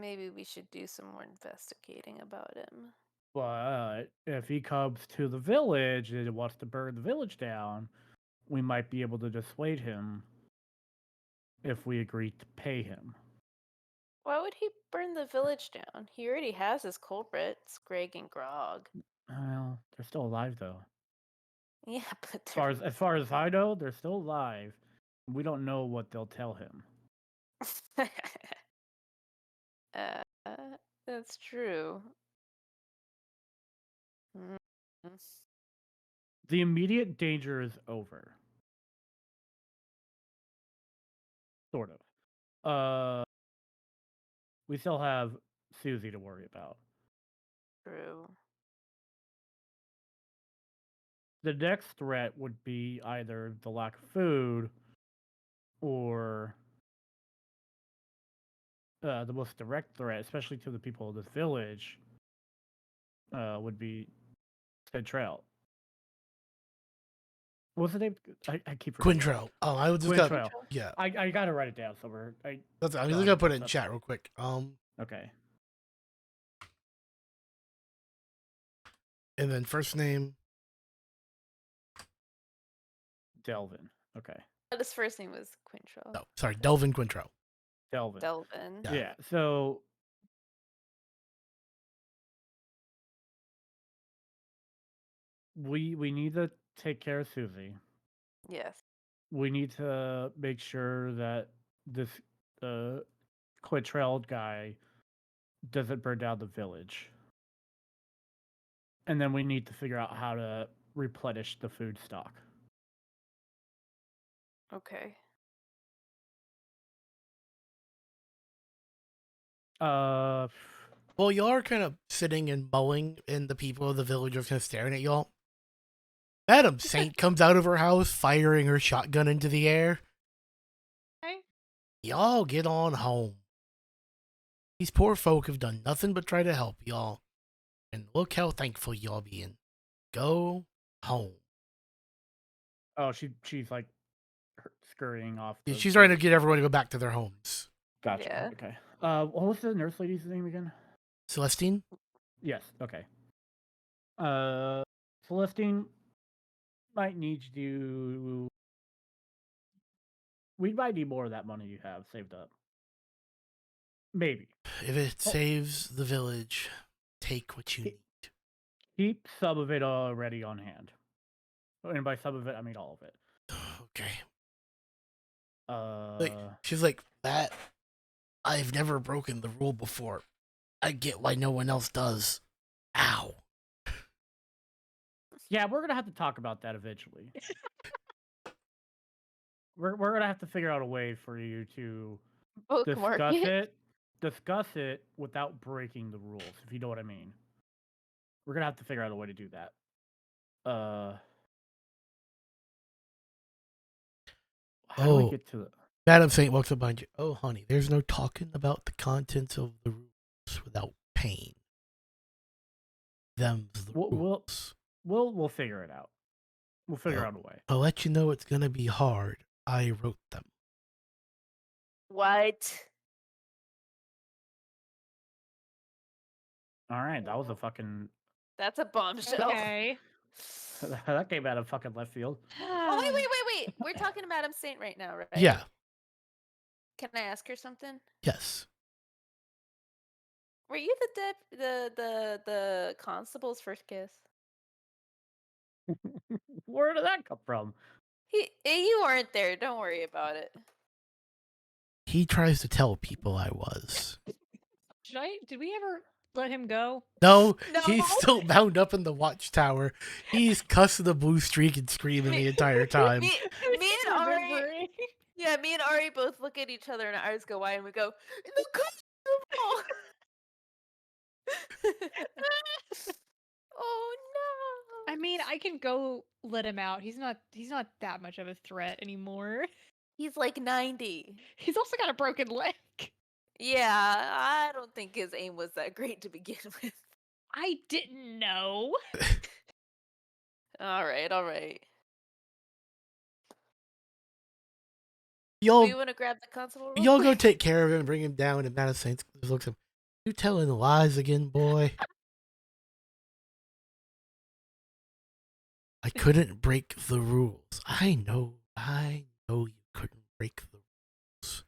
Maybe we should do some more investigating about him. But if he comes to the village and wants to burn the village down, we might be able to dissuade him if we agree to pay him. Why would he burn the village down? He already has his culprits, Greg and Grog. Well, they're still alive though. Yeah, but As far as I know, they're still alive. We don't know what they'll tell him. uh, that's true. Mm. The immediate danger is over. Sort of. We still have Susie to worry about. True. The next threat would be either the lack of food or the most direct threat, especially to the people of this village, would be Central. What's the name? I keep forgetting. Quintrell. Oh, I was just got. Quintrell. Yeah, I gotta write it down somewhere. I'm just gonna put it in chat real quick. Okay. And then first name. Delvin. Okay. But his first name was Quintrell. No, sorry, Delvin Quintrell. Delvin. Delvin. Yeah. So we need to take care of Susie. Yes. We need to make sure that this Quintrell guy doesn't burn down the village. And then we need to figure out how to replenish the food stock. Okay. Well, y'all are kind of sitting and mulling, and the people of the village are kind of staring at y'all. Madam Saint comes out of her house, firing her shotgun into the air. Okay. Y'all get on home. These poor folk have done nothing but try to help y'all. And look how thankful y'all being. Go home. Oh, she's like scurrying off. Yeah, she's trying to get everyone to go back to their homes. Gotcha. Yeah. Okay. What was the nurse lady's name again? Celestine? Yes. Okay. Celestine might need you. We might need more of that money you have saved up. Maybe. If it saves the village, take what you need. Keep some of it already on hand. And by some of it, I mean all of it. Okay. She's like, that. I've never broken the rule before. I get why no one else does. Ow. Yeah, we're gonna have to talk about that eventually. we're gonna have to figure out a way for you to Bookmark discuss it without breaking the rules, if you know what I mean. We're gonna have to figure out a way to do that. How do we get to the Madam Saint walks up behind you. Oh, honey, there's no talking about the contents of the rules without pain. Them's the rules. We'll figure it out. We'll figure out a way. I'll let you know it's gonna be hard. I wrote them. What? All right, that was a fucking. That's a bombshell. Okay. That came out of fucking left field. Oh, wait. We're talking to Madam Saint right now, right? Yeah. Can I ask her something? Yes. Were you the constable's first kiss? Where did that come from? You weren't there. Don't worry about it. He tries to tell people I was. Did we ever let him go? No, No. he's still bound up in the watchtower. He's cussing the blue streak and screaming the entire time. Me and Ari. Yeah, me and Ari both look at each other and our eyes go wide and we go, the constable! Oh no. I mean, I can go let him out. He's not that much of a threat anymore. He's like 90. He's also got a broken leg. Yeah, I don't think his aim was that great to begin with. I didn't know. All right. Do y'all you want to grab the constable real y'all go quick? take care of him and bring him down. And Madison Saints just looks at him. You telling lies again, boy? I couldn't break the rules. I know you couldn't break the rules.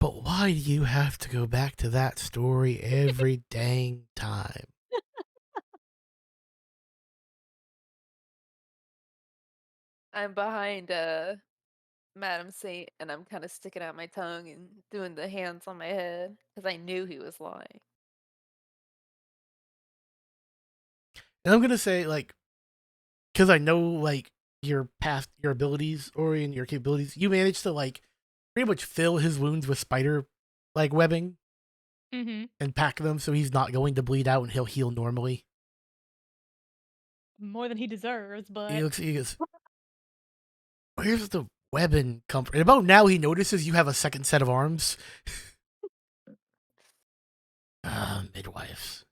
But why do you have to go back to that story every dang time? I'm behind Madam Saint, and I'm kind of sticking out my tongue and doing the hands on my head because I knew he was lying. And I'm gonna say, like, because I know, like, your past, your abilities, or in your capabilities, you managed to, like, pretty much fill his wounds with spider, like, webbing Mm-hmm. and pack them so he's not going to bleed out and he'll heal normally. More than he deserves, He but looks, he goes, where's the webbing come from? And about now he notices you have a second set of arms. Midwives.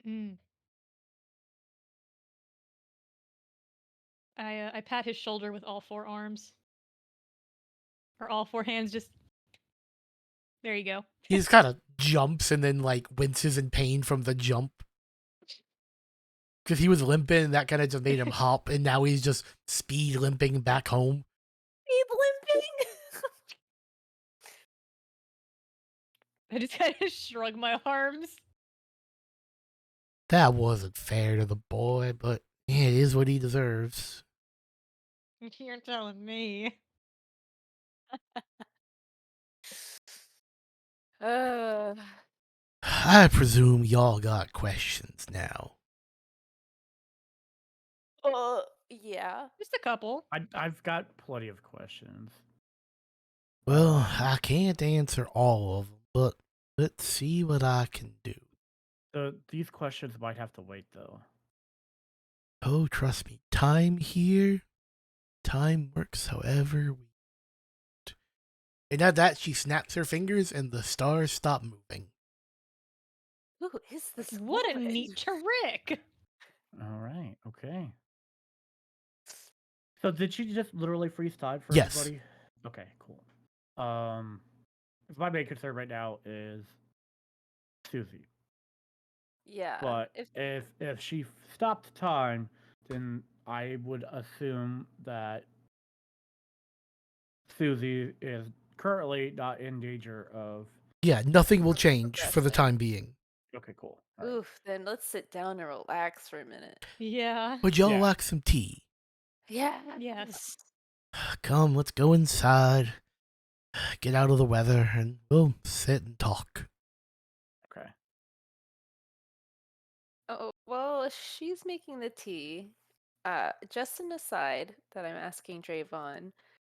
mm. I pat his shoulder with all 4 arms. Or all 4 hands, just there you go. He just kind of jumps and then, like, winces in pain from the jump. Because he was limping, and that kind of just made him hop, and now he's just speed limping back home. Keep limping. I just kind of shrug my arms. That wasn't fair to the boy, but yeah, it is what he deserves. You're telling me. uh, I presume y'all got questions now. yeah. Just a couple. I've got plenty of questions. Well, I can't answer all of them, but let's see what I can do. So these questions might have to wait, though. Oh, trust me, time works however we want. And at that, she snaps her fingers and the stars stop moving. Who is this? What a woman? neat trick. All right. Okay. So did she just literally freeze time for Yes. everybody? Okay. Cool. My main concern right now is Susie. Yeah. But if she stopped time, then I would assume that Susie is currently not in danger of. Yeah, nothing will Of change for the progressing. time being. Okay, cool. All right. Oof, then let's sit down and relax for a minute. Yeah. Would y'all Yeah. like some tea? Yeah. Yes. Come, let's go inside, get out of the weather, and we'll sit and talk. Okay. Oh, well, she's making the tea. Just an aside that I'm asking Drayvon.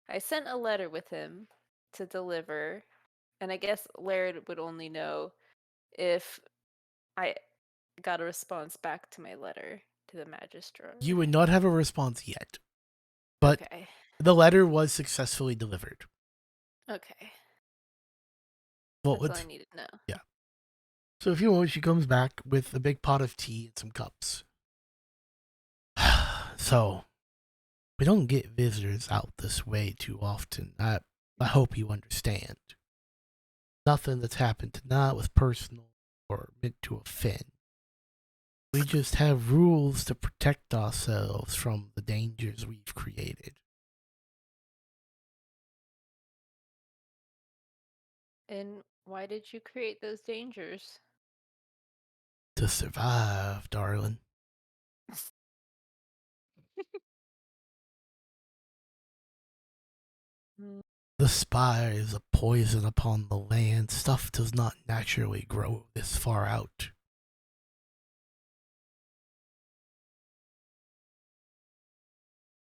I sent a letter with him to deliver, and I guess Laird would only know if I got a response back to my letter to the Magister. You would not have a response yet, but Okay. the letter was successfully delivered. Okay. Well, That's all I needed to know. yeah. So if you want, she comes back with a big pot of tea and some cups. So, we don't get visitors out this way too often. I hope you understand. Nothing that's happened tonight was personal or meant to offend. We just have rules to protect ourselves from the dangers we've created. And why did you create those dangers? To survive, darling. Mm. The Spire is a poison upon the land. Stuff does not naturally grow this far out.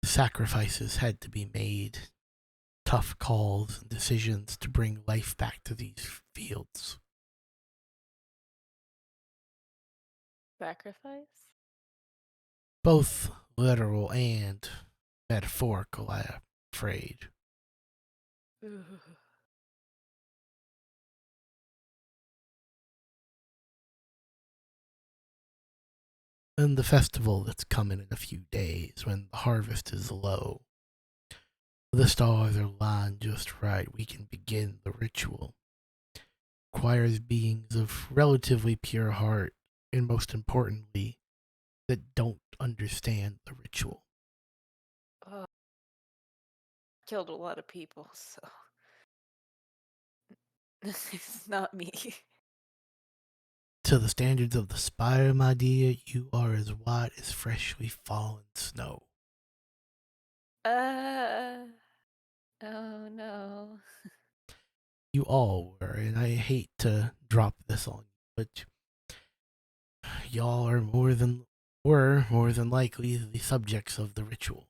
Sacrifices had to be made. Tough calls and decisions to bring life back to these fields. Sacrifice? Both literal and metaphorical, I'm afraid. And the festival that's coming in a few days when the harvest is low. The stars are aligned just right. We can begin the ritual. Requires beings of relatively pure heart, and most importantly, that don't understand the ritual. Killed a lot of people, so it's not me. To the standards of the Spire, my dear, you are as white as freshly fallen snow. Oh no. You all were, and I hate to drop this on you, but y'all are more than likely the subjects of the ritual.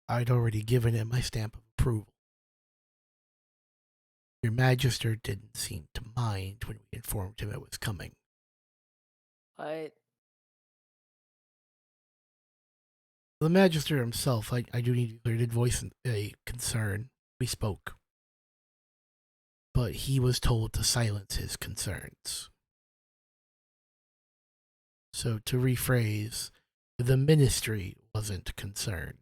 I'd already given it my stamp of approval. Your Magister didn't seem to mind when we informed him it was coming. What? The Magister himself, I do need to clear, did voice a concern. We spoke. But he was told to silence his concerns. So to rephrase, the Ministry wasn't concerned.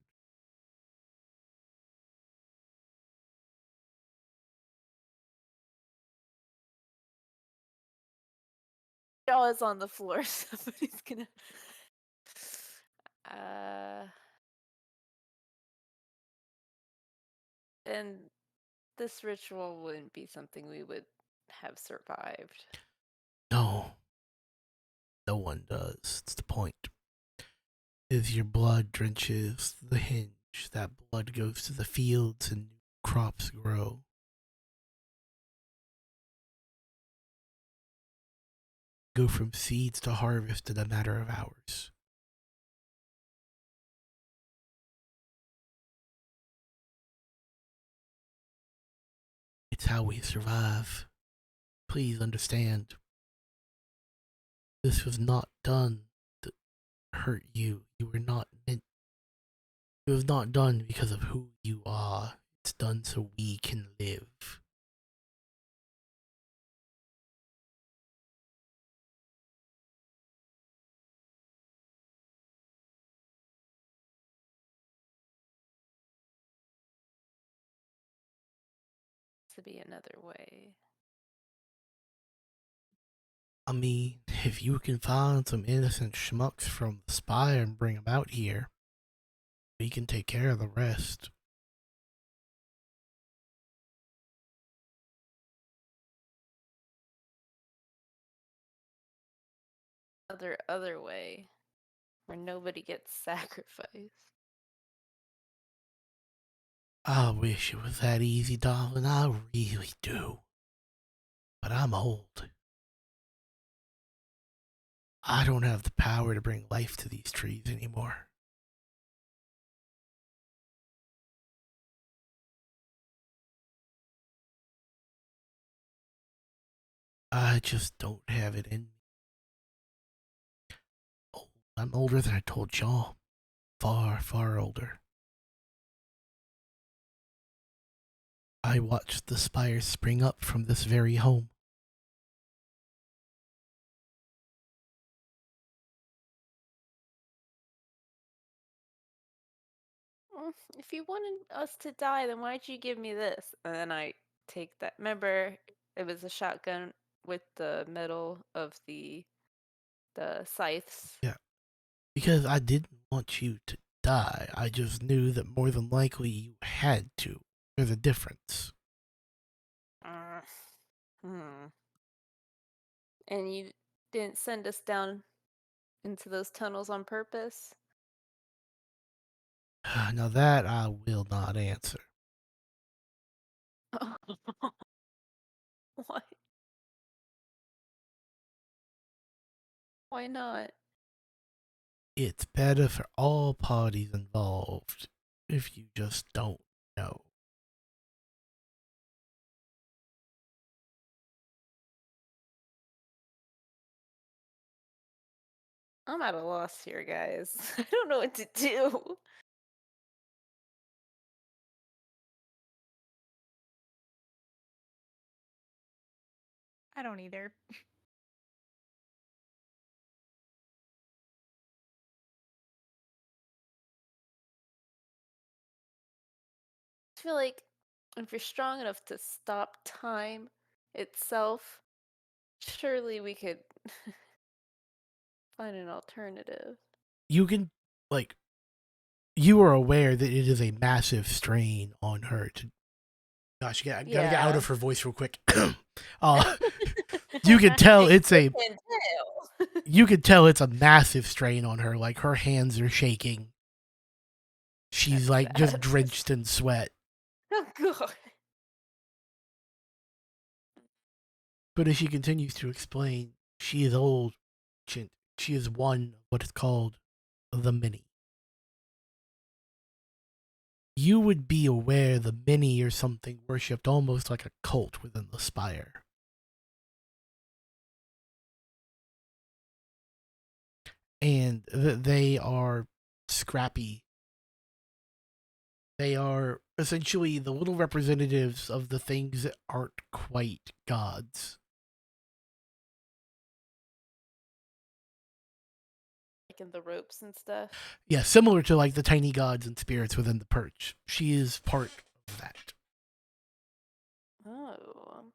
Jaw is on the floor. Somebody's gonna. Uh. And this ritual wouldn't be something we would have survived. No. No one does. It's the point. As your blood drenches the hinge, that blood goes to the fields and new crops grow. Go from seeds to harvest in a matter of hours. It's how we survive. Please understand. This was not done to hurt you. You were not meant. It was not done because of who you are. It's done so we can live. To be another way. I mean, if you can find some innocent schmucks from the Spire and bring them out here, we can take care of the rest. Other way. Where nobody gets sacrificed. I wish it was that easy, darling. I really do. But I'm old. I don't have the power to bring life to these trees anymore. I just don't have it in me. Oh, I'm older than I told y'all. Far, far older. I watched the spires spring up from this very home. If you wanted us to die, then why'd you give me this? And then I take that. Remember, it was a shotgun with the metal of the scythes. Yeah, because I didn't want you to die. I just knew that more than likely you had to. There's a difference. Hmm. And you didn't send us down into those tunnels on purpose? Now that I will not answer. Why? Why not? It's better for all parties involved if you just don't know. I'm at a loss here, guys. I don't know what to do. I don't either. feel like if you're strong enough to stop time itself, surely we could find an alternative. You can, like, you are aware that it is a massive strain on her to. Gosh, I gotta get out of her voice real quick. You can tell it's a. You can tell it's a massive strain on her. Like, her hands are shaking. She's That's like just sad. drenched in sweat. Oh god. But as she continues to explain, she is old. She is one of what is called the many. You would be aware the many are something worshipped almost like a cult within the Spire. And they are scrappy. They are essentially the little representatives of the things that aren't quite gods. Like in the ropes and stuff. Yeah, similar to like the tiny gods and spirits within the perch. She is part of that. Oh.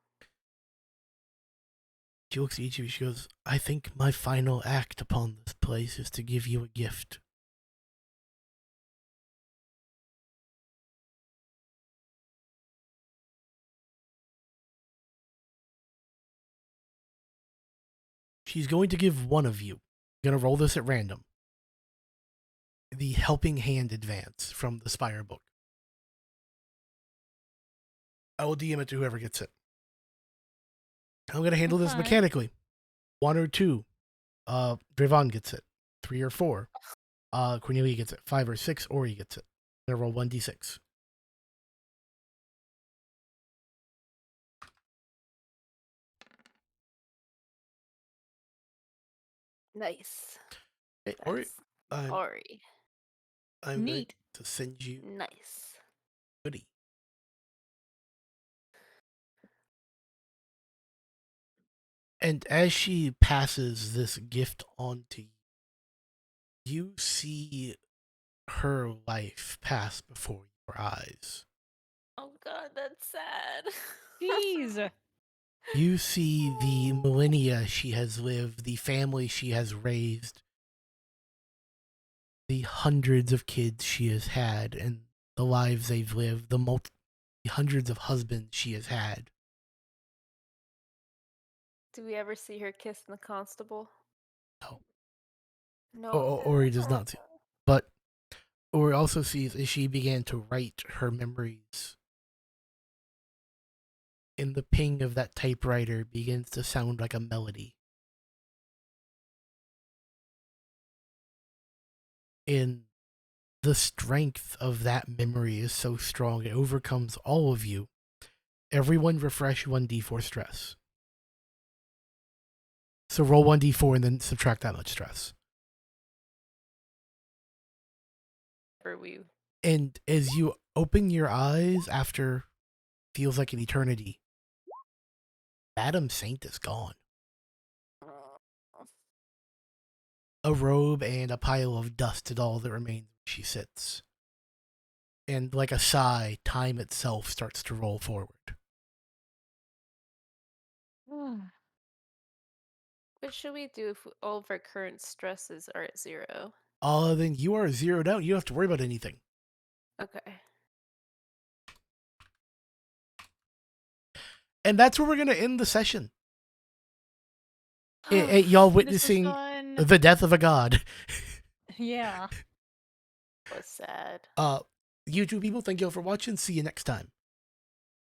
She looks at each of you. She goes, I think my final act upon this place is to give you a gift. She's going to give one of you. I'm going to roll this at random. The helping hand advance from the Spire book. I will DM it to whoever gets it. I'm going to handle this Okay. mechanically. 1 or 2. Drevon gets it. 3 or 4. Cornelia gets it. 5 or 6. Ori gets it. I'm going to roll 1d6. Nice. Hey, Ori, That's Ori. I'm going Neat. to send you Nice. goodie. And as she passes this gift on to you, you see her life pass before your eyes. Oh god, that's sad. Jeez. You see the millennia she has lived, the family she has raised, the hundreds of kids she has had, and the lives they've lived, the hundreds of husbands she has had. Do we ever see her kissing the constable? No. No. Ori does not see. But Ori also sees as she began to write her memories. And the ping of that typewriter begins to sound like a melody. And the strength of that memory is so strong, it overcomes all of you. Everyone refresh 1d4 stress. So roll 1d4 and then subtract that much stress. And as you open your eyes after feels like an eternity, Madame Saint is gone. A robe and a pile of dust is all that remains where she sits. And like a sigh, time itself starts to roll forward. What should we do if all of our current stresses are at 0? Then you are zeroed out. You don't have to worry about anything. Okay. And that's where we're going to end the session. Y'all witnessing the death of a god. Yeah. That was sad. You two people, thank y'all for watching. See you next time.